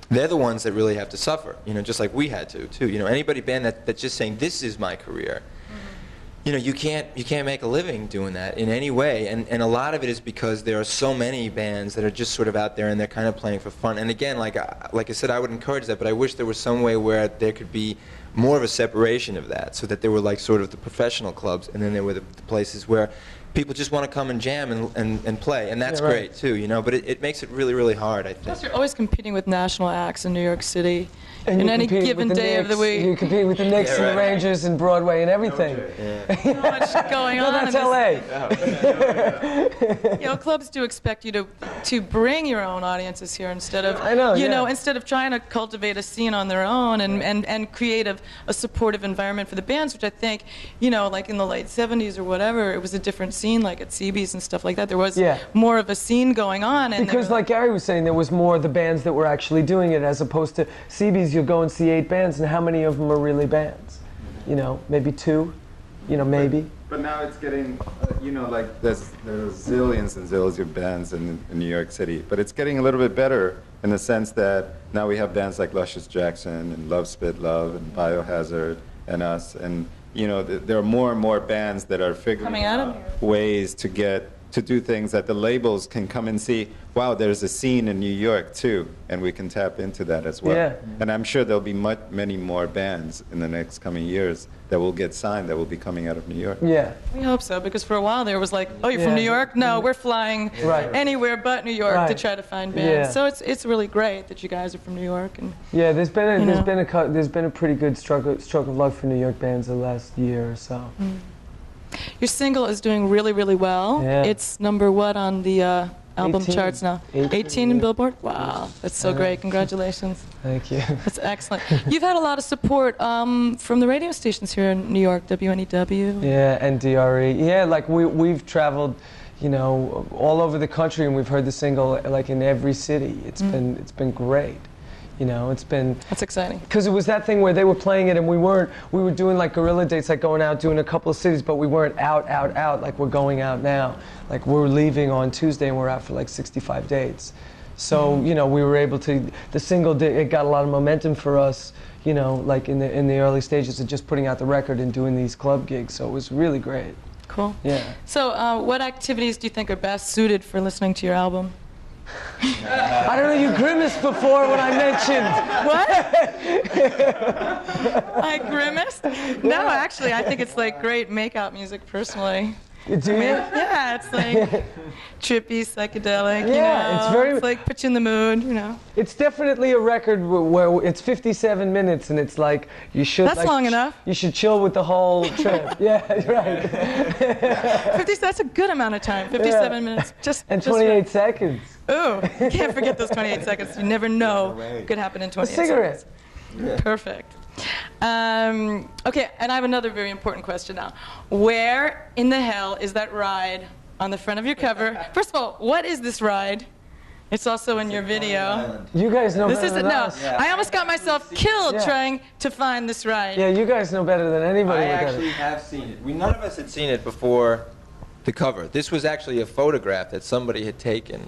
they're the ones that really have to suffer, you know, just like we had to, too. You know, anybody band that's just saying, this is my career, you know, you can't make a living doing that in any way, and a lot of it is because there are so many bands that are just sort of out there and they're kind of playing for fun. And again, like I said, I would encourage that, but I wish there was some way where there could be more of a separation of that, so that there were like sort of the professional clubs, and then there were the places where people just want to come and jam and play, and that's great too, you know. But it makes it really, really hard, I think.
Plus, you're always competing with national acts in New York City.
And
in
you
any
compete
given
with the
day of the
Knicks,
week.
You compete with the Knicks and the Rangers and Broadway and everything.
So much going
No,
on.
that's
in
LA.
You know, clubs do expect you to bring your own audiences here instead of,
I know,
you
yeah.
know, instead of trying to cultivate a scene on their own and create a supportive environment for the bands, which I think, you know, like in the late 70s or whatever, it was a different scene, like at CB's and stuff like that. There was more of a scene going on. And
because like Gary was saying, there was more of the bands that were actually doing it, as opposed to CB's, you'll go and see 8 bands, and how many of them are really bands? You know, maybe 2, you know, maybe.
But now it's getting, you know, like there's zillions and zillions of bands in New York City, but it's getting a little bit better in the sense that now we have bands like Luscious Jackson and Love Spit Love and Biohazard and us, and you know, there are more and more bands that are figuring out ways to do things that the labels can come and see, wow, there's a scene in New York too, and we can tap into that as well.
Yeah.
And I'm sure there'll be many more bands in the next coming years that will get signed that will be coming out of New York.
Yeah.
We hope so, because for a while there was like, oh, you're from New York? No, we're flying anywhere but New York to try to find bands. So it's really great that you guys are from New York. And
yeah, there's been a pretty good stroke of luck for New York bands the last year or so.
Your single is doing really, really well.
Yeah.
It's number what on the album
18.
charts now? 18 in Billboard? Wow, that's so great. Congratulations.
Thank you.
That's excellent. You've had a lot of support from the radio stations here in New York, WNEW.
Yeah, and DRE. Yeah, like we've traveled, you know, all over the country, and we've heard the single like in every city. It's been great. You know, it's been...
That's exciting.
Because it was that thing where they were playing it and we were doing like guerrilla dates, like going out doing a couple of cities, but we weren't out like we're going out now. Like we're leaving on Tuesday and we're out for like 65 dates. So, you know, we were able to, the single, it got a lot of momentum for us, you know, like in the early stages of just putting out the record and doing these club gigs. So it was really great. Cool. Yeah.
So what activities do you think are best suited for listening to your album?
I don't know, you grimaced before when I mentioned.
What? I grimaced? No, actually, I think it's like great makeout music personally.
Do you?
Yeah, it's like trippy, psychedelic, you
Yeah,
know. It's like put you in the mood, you know.
It's definitely a record where it's 57 minutes and it's like you should.
That's
like,
long enough.
You should chill with the whole trip. Yeah, right.
50, that's a good amount of time. 57 minutes, just.
And
just
28
right.
seconds.
Ooh, you can't forget those 28 seconds. You never know what could happen in 28 seconds.
A cigarette.
Yeah. Perfect. Okay, and I have another very important question now. Where in the hell is that ride on the front of your cover? First of all, what is this ride? It's also in your video.
You guys know better than
no.
us.
Yeah. I almost got myself killed trying to find this ride.
Yeah, you guys know better than anybody.
I actually have seen it. None of us had seen it before the cover. This was actually a photograph that somebody had taken.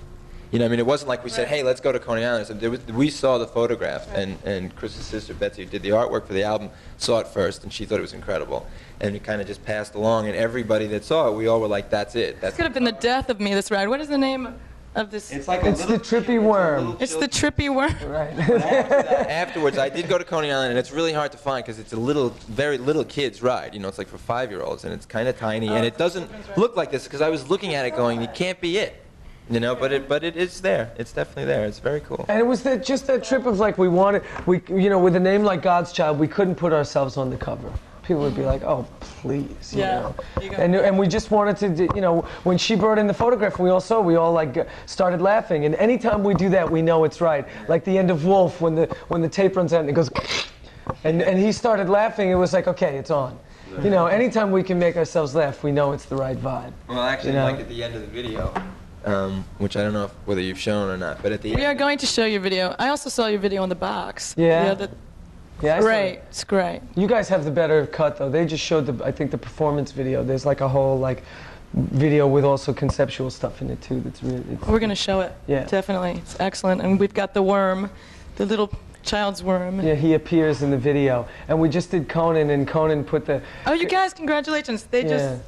You know, I mean, it wasn't like we said, hey, let's go to Coney Island. We saw the photograph, and Chris's sister, Betsy, who did the artwork for the album, saw it first, and she thought it was incredible. And it kind of just passed along, and everybody that saw it, we all were like, that's it.
This could have been the death of me, this ride. What is the name of this?
It's like
it's the trippy worm.
It's the trippy worm.
Right.
Afterwards, I did go to Coney Island, and it's really hard to find because it's a very little kids ride. You know, it's like for 5-year-olds, and it's kind of tiny, and it doesn't look like this because I was looking at it going, it can't be it. You know, but it is there. It's definitely there. It's very cool.
And it was just that trip of like you know, with a name like God's Child, we couldn't put ourselves on the cover. people would be like, oh, please, you
Yeah.
know.
You go.
And we just wanted to, you know, when she brought in the photograph, we all like started laughing. And anytime we do that, we know it's right. Like the end of Wolf, when the tape runs out and it goes, and he started laughing. It was like, okay, it's on. You know, anytime we can make ourselves laugh, we know it's the right vibe.
Well, actually,
You know?
like at the end of the video, which I don't know whether you've shown or not, but at the
We are
end,
going to show your video. I also saw your video in the box.
Yeah?
That,
Yeah, I saw
great.
it.
It's great.
You guys have the better cut though. They just showed I think the performance video. There's like a whole like video with also conceptual stuff in it too. That's really.
We're going to show it.
Yeah.
Definitely. It's excellent. And we've got the worm, the little child's worm.
Yeah, he appears in the video, and we just did Conan, and Conan put the.
Oh, you guys, congratulations. They
Yeah.
just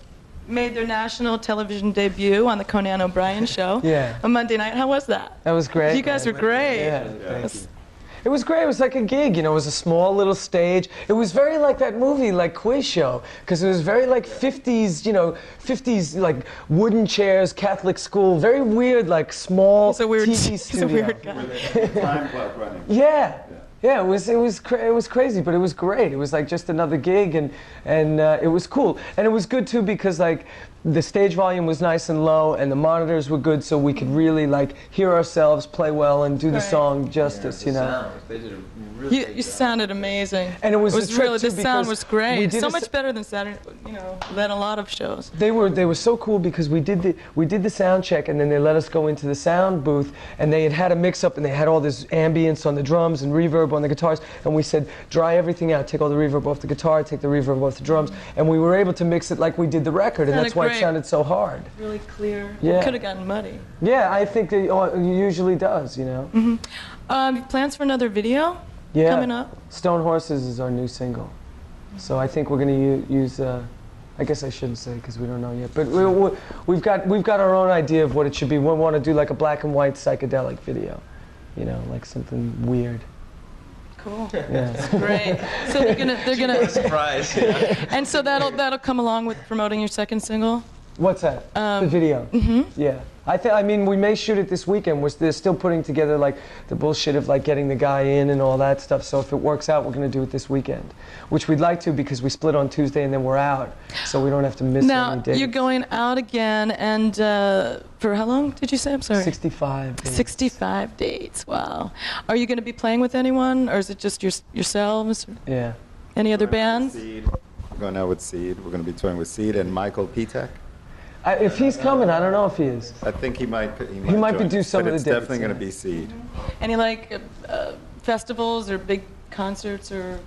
made their national television debut on the Conan O'Brien show
Yeah.
on Monday night. How was that?
That was great.
You guys were great.
Yeah.
That's-
It was great. It was like a gig, you know. It was a small little stage. It was very like that movie, like Quiz Show, because it was very like 50s, you know, 50s like wooden chairs, Catholic school, very weird, like small
He's a weird,
TV
he's
studio.
a weird guy.
Time clock running.
Yeah. Yeah, it was crazy, but it was great. It was like just another gig, and it was cool, and it was good too because like the stage volume was nice and low, and the monitors were good, so we could really like hear ourselves play well and do the
Right.
song justice,
the
you know.
sound, they did a really
You
good job.
sounded amazing.
And it was the trick,
really,
too,
the sound
because
was
we
great.
did
So
a
much
s-
better than Saturday, you know, than a lot of shows.
They were so cool because we did the sound check, and then they let us go into the sound booth, and they had a mix up, and they had all this ambience on the drums and reverb on the guitars, and we said dry everything out, take all the reverb off the guitar, take the reverb off the drums, and we were able to mix it like we did the record, and
Sounded
that's why
great.
it sounded so hard.
Really clear.
Yeah.
Could have gotten muddy.
Yeah, I think it usually does, you know.
Plans for another video
Yeah.
coming up?
Stone Horses is our new single, so I think we're going to use. I guess I shouldn't say because we don't know yet, but we've got our own idea of what it should be. We want to do like a black and white psychedelic video, you know, like something weird.
Cool.
Yeah.
Great. So they're gonna,
Surprise, yeah.
and so that'll come along with promoting your second single.
What's that? The video. Yeah. I mean, we may shoot it this weekend. They're still putting together like the bullshit of like getting the guy in and all that stuff. So if it works out, we're going to do it this weekend, which we'd like to because we split on Tuesday and then we're out, so we don't have to miss any
Now
dates.
you're going out again, and for how long did you say? I'm sorry.
65 days.
65 dates. Wow. Are you going to be playing with anyone, or is it just yourselves?
Yeah.
Any other bands?
Seed. We're going out with Seed. We're going to be touring with Seed and Michael Pitek.
If he's coming, I don't know if he is.
I think he might.
He might
join
do
us,
some
but
of the
it's
dates,
definitely going
yeah.
to be Seed.
Any like festivals or big concerts or?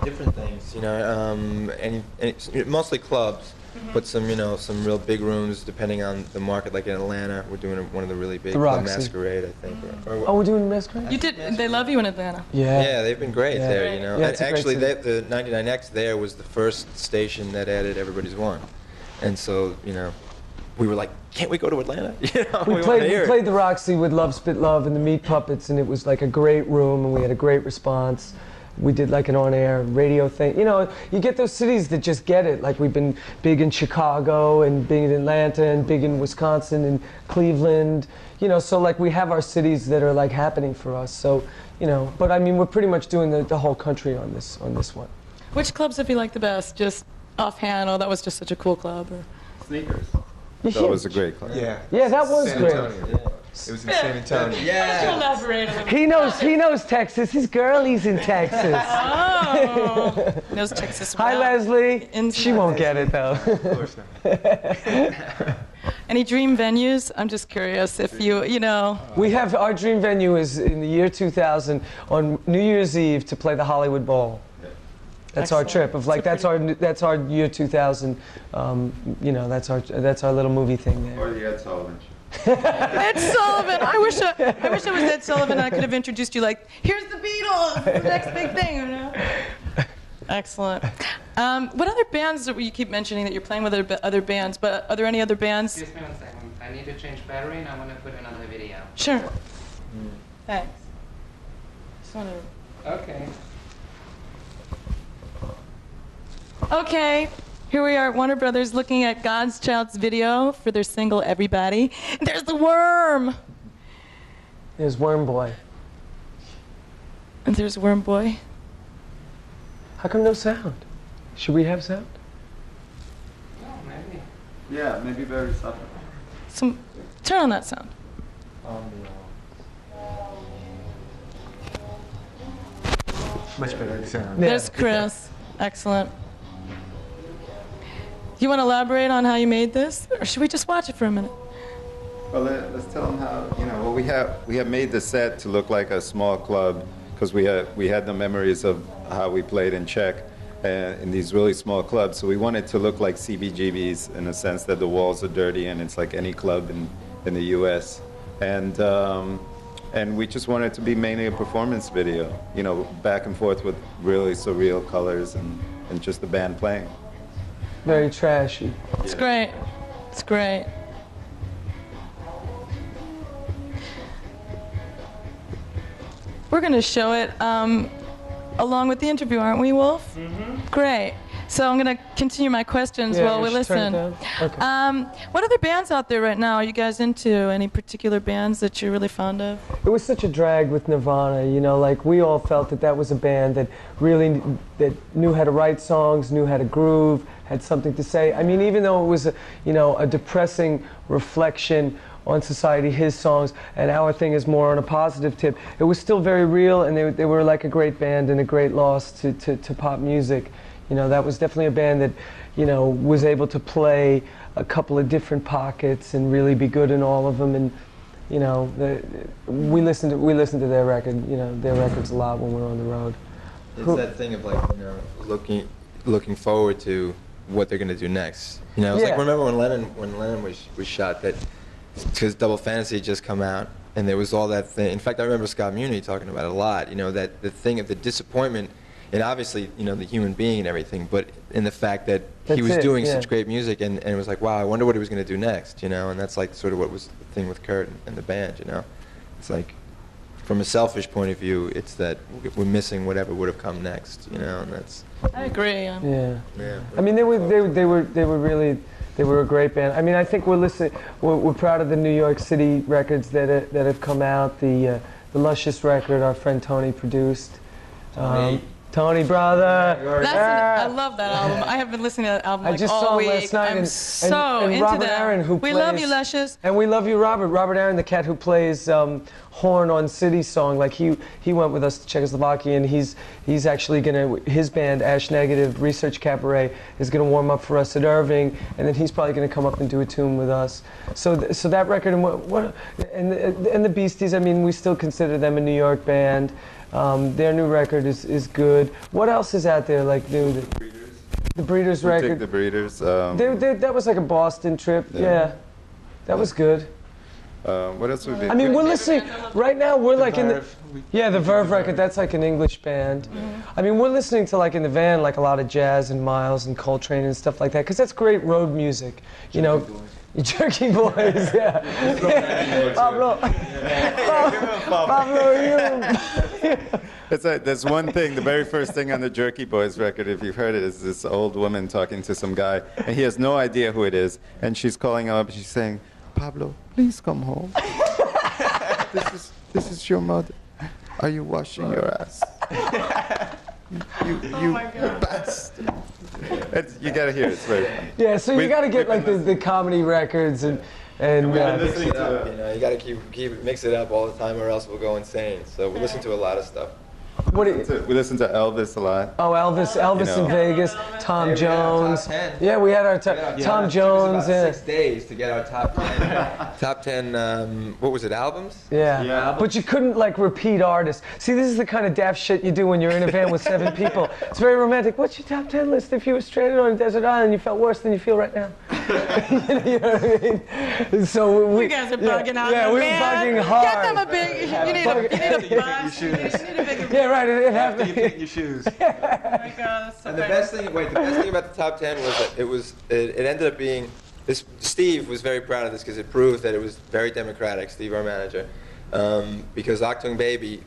Different things, you know, mostly clubs, but some real big rooms depending on the market. Like in Atlanta, we're doing one of the really big
The
Club
Roxy.
Masquerade, I think.
Oh, we're doing Masquerade?
You did. They love you in Atlanta.
Yeah, they've been great
Yeah.
there, you know.
Yeah,
And
it's a great
actually,
city.
the 99X there was the first station that added Everybody's One, and so we were like, can't we go to Atlanta? You know,
We
wanna
played
hear it.
the Roxy with Love Spit Love and the Meat Puppets, and it was like a great room, and we had a great response. We did like an on-air radio thing. You know, you get those cities that just get it. Like we've been big in Chicago and big in Atlanta and big in Wisconsin and Cleveland. You know, so like we have our cities that are like happening for us. So, you know, but I mean, we're pretty much doing the whole country on this one.
Which clubs have you liked the best? Just offhand. Oh, that was just such a cool club. Or?
Sneakers.
That was a great club.
Yeah.
Yeah, that was
San
great.
Antonio. It was in San Antonio.
Could you
Yeah.
elaborate a little?
He knows Texas. His girlie's in Texas.
Oh, knows Texas well.
Hi, Leslie.
In-
She won't get it though.
Of course not.
Any dream venues? I'm just curious if you know.
We have our dream venue is in the year 2000 on New Year's Eve to play the Hollywood Bowl. That's our
Excellent.
trip of like that's our year 2000. You know, that's our little movie thing there.
Or the Ed Sullivan Show.
Ed Sullivan. I wish it was Ed Sullivan and I could have introduced you like, here's the Beatles, the next big thing, you know? Excellent. What other bands that you keep mentioning that you're playing with other bands, but are there any other bands?
Excuse me 1 second. I need to change battery and I want to put another video.
Sure. Thanks. Just wanna...
Okay.
Okay, here we are at Warner Brothers looking at God's Child's video for their single Everybody. There's the worm!
There's Worm Boy.
And there's Worm Boy.
How come no sound? Should we have sound?
Oh, maybe.
Yeah, maybe very subtle.
Turn on that sound.
Much better sound.
Yeah.
There's Chris. Excellent. You want to elaborate on how you made this, or should we just watch it for a minute?
Well, let's tell them how. Well, we have made the set to look like a small club because we had the memories of how we played in Czech in these really small clubs. So we wanted to look like CBGB's in the sense that the walls are dirty and it's like any club in the U.S. And we just wanted it to be mainly a performance video, back and forth with really surreal colors and just the band playing.
Very trashy.
It's great. It's great. We're going to show it along with the interview, aren't we, Wolf? Mm-hmm. Great. So I'm going to continue my questions while we listen.
Okay.
What other bands out there right now are you guys into? Any particular bands that you're really fond of?
It was such a drag with Nirvana, like we all felt that was a band that really that knew how to write songs, knew how to groove, had something to say. I mean, even though it was a depressing reflection on society, his songs, and our thing is more on a positive tip, it was still very real, and they were like a great band and a great loss to pop music. That was definitely a band that, was able to play a couple of different pockets and really be good in all of them. And, we listened to their record, their records a lot when we were on the road.
It's that thing of like, looking forward to what they're gonna do next. It's like, remember when Lennon was shot, that because Double Fantasy had just come out, and there was all that thing. In fact, I remember Scott Muni talking about it a lot. That the thing of the disappointment. And obviously, the human being and everything, but in the fact that he was doing such great music, and it was like, wow, I wonder what he was going to do next, and that's like sort of what was the thing with Kurt and the band, It's like, from a selfish point of view, it's that we're missing whatever would have come next, and that's.
I agree.
Yeah. I mean, they were a great band. I mean, I think we're proud of the New York City records that have come out. The Luscious record our friend Tony produced. Tony, brother.
I love that album. I have been listening to that album
I just
all
saw him
week.
last night,
I'm
and
so into
Robert
that.
Aaron, who
we
plays,
love you, Luscious.
And we love you, Robert. Robert Aaron, the cat who plays horn on City Song. Like he went with us to Czechoslovakia, and he's actually his band Ash Negative Research Cabaret is gonna warm up for us at Irving, and then he's probably gonna come up and do a tune with us. So that record and the Beasties. I mean, we still consider them a New York band. Their new record is good. What else is out there like new? The Breeders record.
The Breeders.
That was like a Boston trip. Yeah. That was good.
What else would be?
I mean, we're listening right now. We're like in the the Verve record. That's like an English band. I mean, we're listening to like in the van like a lot of jazz and Miles and Coltrane and stuff like that because that's great road music. Jerky Boys, yeah. Pablo.
There's one thing, the very first thing on the Jerky Boys record, if you've heard it, is this old woman talking to some guy, and he has no idea who it is, and she's calling him up, and she's saying, Pablo, please come home. This is your mother. Are you washing your ass? You bastard. You gotta hear it. It's very funny.
Yeah, so you gotta get like the comedy records and
Mix it up, you gotta keep mix it up all the time, or else we'll go insane. So we listen to a lot of stuff.
we
listen to Elvis a lot.
Oh, Elvis in Vegas, Tom Jones. Yeah, we had our Tom Jones.
It took us about 6 days to get our top 10. Top 10. What was it? Albums?
Yeah. But you couldn't like repeat artists. See, this is the kind of daft shit you do when you're in a van with 7 people. It's very romantic. What's your top 10 list if you were stranded on a desert island and you felt worse than you feel right now? You know what I mean? So
you guys are bugging out.
Yeah, we were bugging hard.
Get them a big. You need a bus. You need a bigger.
Yeah, right. It happened.
You pick your shoes.
Oh my God, that's so
And the best thing about the top 10 was that it ended up being this. Steve was very proud of this because it proved that it was very democratic. Steve, our manager, because Achtung Baby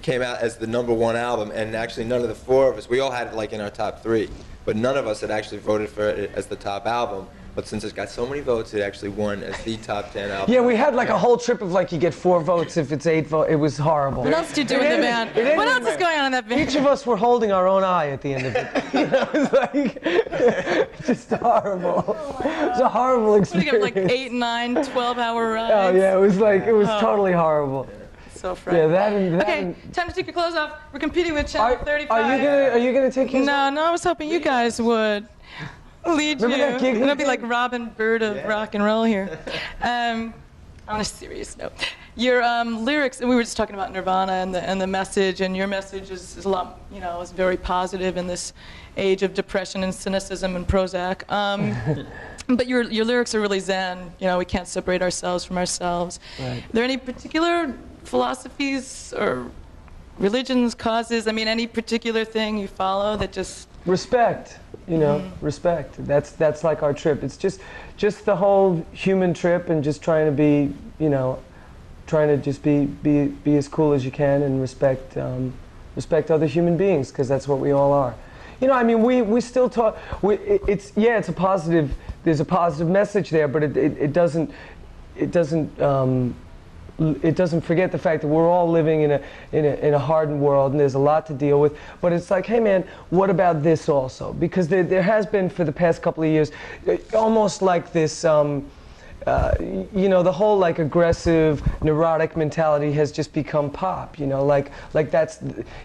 came out as the #1 album, and actually none of the 4 of us, we all had it like in our top 3, but none of us had actually voted for it as the top album. But since it's got so many votes, it actually won as the top 10 album.
Yeah, we had like a whole trip of like you get 4 votes if it's 8 votes. It was horrible.
What else did you do in the band? What else is going on in that band?
Each of us were holding our own eye at the end of it. You know, it was like just horrible. It was a horrible
You
experience.
have like 8, 9, 12-hour rides.
Oh yeah, it was like it was totally horrible.
So
Yeah,
frightening.
that and
Okay, time to take your clothes off. We're competing with Channel 35.
Are you gonna take yours?
No, I was hoping you guys would lead
Remember
you.
that gig we
It'll be
did?
like Robin Bird of rock and roll here. On a serious note, your lyrics, and we were just talking about Nirvana and the message, and your message is a lot, is very positive in this age of depression and cynicism and Prozac. But your lyrics are really zen. We can't separate ourselves from ourselves.
Right.
Are there any particular philosophies or religions, causes? I mean, any particular thing you follow that just
Respect, respect. That's like our trip. It's just the whole human trip, and just trying to be, trying to just be as cool as you can, and respect other human beings, because that's what we all are. I mean, we still talk. It's a positive. There's a positive message there, but it doesn't forget the fact that we're all living in a hardened world, and there's a lot to deal with. But it's like, hey man, what about this also? Because there has been for the past couple of years, almost like this, the whole like aggressive, neurotic mentality has just become pop. Like that's,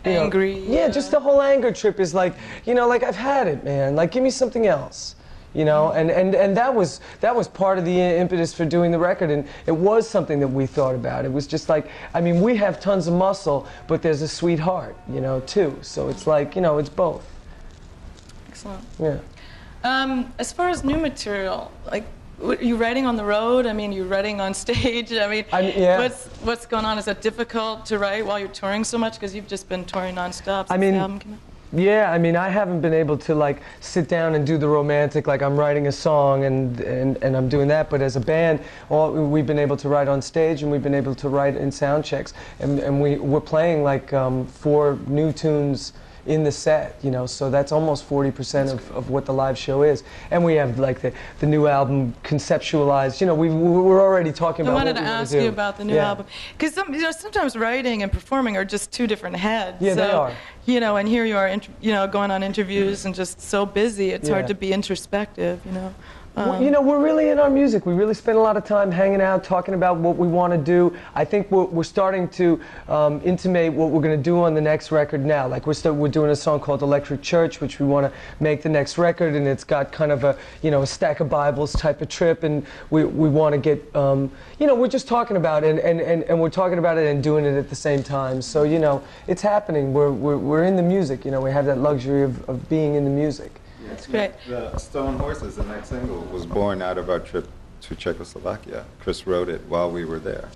angry.
Yeah, just the whole anger trip is like, like I've had it, man. Like give me something else. And that was part of the impetus for doing the record, and it was something that we thought about. It was just like, I mean, we have tons of muscle, but there's a sweet heart, too. So it's like, it's both.
Excellent.
Yeah.
As far as new material, like, are you writing on the road? I mean, you're writing on stage. I mean,
yeah.
what's going on? Is that difficult to write while you're touring so much? Because you've just been touring nonstop since
I mean,
the album came out.
Yeah, I mean, I haven't been able to like sit down and do the romantic, like I'm writing a song and I'm doing that. But as a band, we've been able to write on stage, and we've been able to write in sound checks, and we're playing like 4 new tunes in the set, so that's almost 40% of what the live show is. And we have like the new album conceptualized. We're already talking about what we want to do.
I wanted to ask you about the new album, because sometimes writing and performing are just 2 different heads.
Yeah, they are.
And here you are, going on interviews and just so busy. It's hard to be introspective.
We're really in our music. We really spend a lot of time hanging out, talking about what we want to do. I think we're starting to intimate what we're going to do on the next record now. Like we're doing a song called Electric Church, which we want to make the next record, and it's got kind of a a stack of Bibles type of trip, and we want to get we're just talking about it, and we're talking about it and doing it at the same time. So it's happening. We're in the music. We have that luxury of being in the music.
That's great.
The Stone Horses, the next single, was born out of our trip to Czechoslovakia. Chris wrote it while we were there.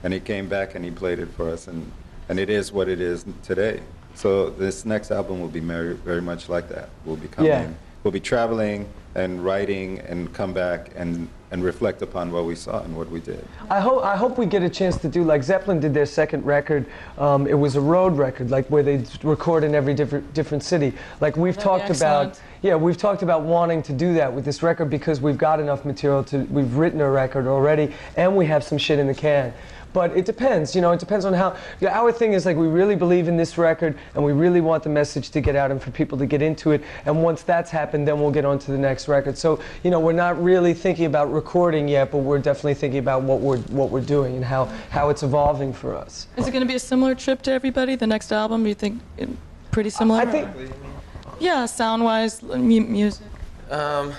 And he came back and he played it for us, and it is what it is today. So this next album will be very, very much like that. We'll be coming, we'll be traveling and writing and come back and reflect upon what we saw and what we did.
I hope we get a chance to do, like Zeppelin did their second record. It was a road record, like where they record in every different city. Like we've talked about, we've talked about wanting to do that with this record, because we've got enough material we've written a record already, and we have some shit in the can. But it depends, it depends on how. Our thing is like we really believe in this record, and we really want the message to get out and for people to get into it. And once that's happened, then we'll get on to the next record. So, we're not really thinking about recording yet, but we're definitely thinking about what we're doing and how it's evolving for us.
Is it going to be a similar trip to everybody? The next album, you think pretty similar?
I think.
Yeah, sound-wise, music.
My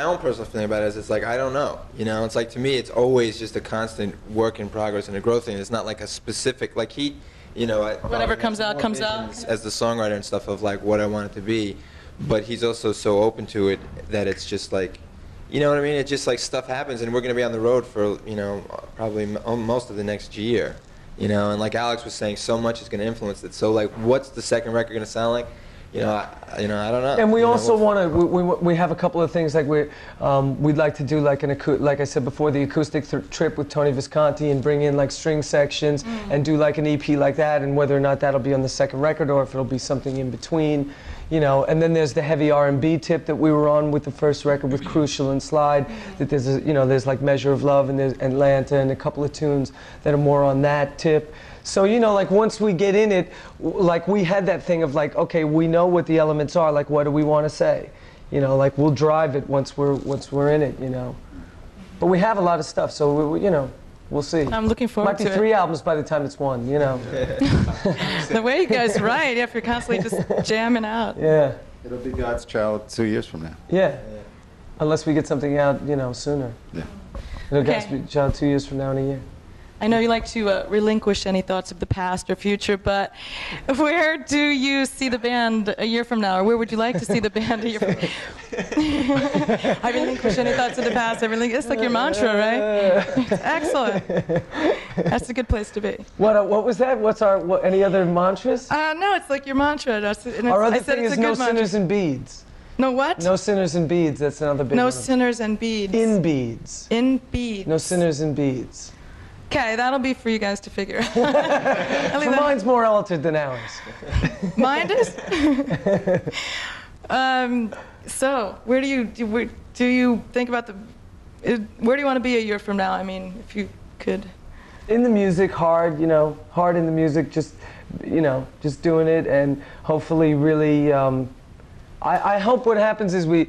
own personal feeling about it is it's like, I don't know. It's like, to me, it's always just a constant work in progress and a growth thing. It's not like a specific, like
whatever comes out, comes out.
As the songwriter and stuff of like what I want it to be. But he's also so open to it that it's just like, you know what I mean? It's just like stuff happens, and we're going to be on the road for, probably most of the next year. And like Alex was saying, so much is going to influence it. So like, what's the second record going to sound like? I don't know.
And we also want to. We have a couple of things like we'd like to do like like I said before, the acoustic trip with Tony Visconti, and bring in like string sections and do like an EP like that. And whether or not that'll be on the second record or if it'll be something in between, you know, and then there's the heavy R&B tip that we were on with the first record with Crucial and Slide, that there's, you know, there's like Measure of Love and there's Atlanta and a couple of tunes that are more on that tip. So, you know, like once we get in it, like we had that thing of like, okay, we know what the elements are, like what do we want to say? You know, like we'll drive it once we're in it, you know. But we have a lot of stuff, so we, you know, we'll see.
I'm looking forward to it.
Might be 3 albums by the time it's one, you know.
The way you guys write, if you're constantly just jamming out.
Yeah.
It'll be God's Child 2 years from now.
Yeah. Unless we get something out, you know, sooner.
Yeah.
It'll
Okay.
God's Child 2 years from now in a year.
I know you like to relinquish any thoughts of the past or future, but where do you see the band a year from now, or where would you like to see the band a year from now? I relinquish any thoughts of the past. It's like your mantra, right? Excellent. That's a good place to be.
What was that? Any other mantras?
No, it's like your mantra.
Our other
I said
thing
it's
is
a
no
good mantra.
sinners and beads.
No what?
No sinners and beads. That's another big
No
one.
sinners and beads.
In beads.
In beads.
No sinners and beads.
Okay, that'll be for you guys to figure out. I'll leave
So
that-
mine's more altered than ours.
Mine is. So, where do you think about where do you want to be a year from now? I mean, if you could.
In the music, hard, you know, hard in the music, just, you know, just doing it, and hopefully really. I hope what happens is we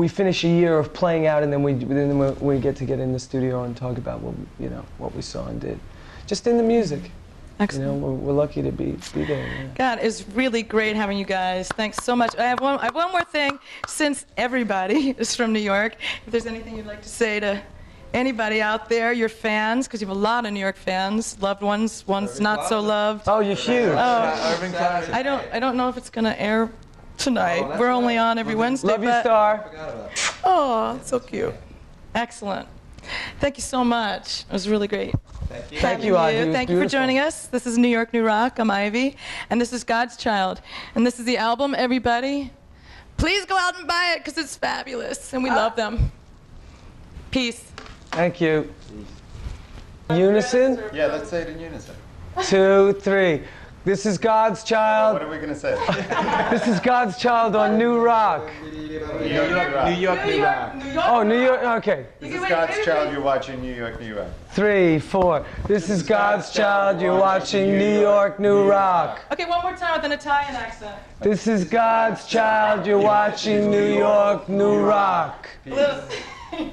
finish a year of playing out, and then we get in the studio and talk about what we saw and did, just in the music.
Excellent.
You know, we're lucky to be there. Yeah.
God, it's really great having you guys. Thanks so much. I have one more thing. Since everybody is from New York, if there's anything you'd like to say to anybody out there, your fans, because you have a lot of New York fans, loved ones, ones not so loved.
Oh, you're huge.
Oh, I don't know if it's gonna air tonight. We're only on every Wednesday.
Love you,
but-
Star.
Oh, so cute. Excellent. Thank you so much. It was really great.
Thank you, Ivy. It was
Thank you for
beautiful.
joining us. This is New York, New Rock. I'm Ivy, and this is God's Child. And this is the album, everybody. Please go out and buy it, because it's fabulous, and we love them. Peace.
Thank you. Unison?
Yeah, let's say it in unison.
2, 3. This is God's Child.
What are we going to say?
This is God's Child on New Rock.
New York, New Rock.
Oh, New York. Okay.
This is God's Child, you're watching New York, New Rock.
3, 4. This is God's Child. You're watching New York, New Rock.
Okay, one more time with an Italian accent.
This is God's Child. You're watching New York, New Rock.
A little-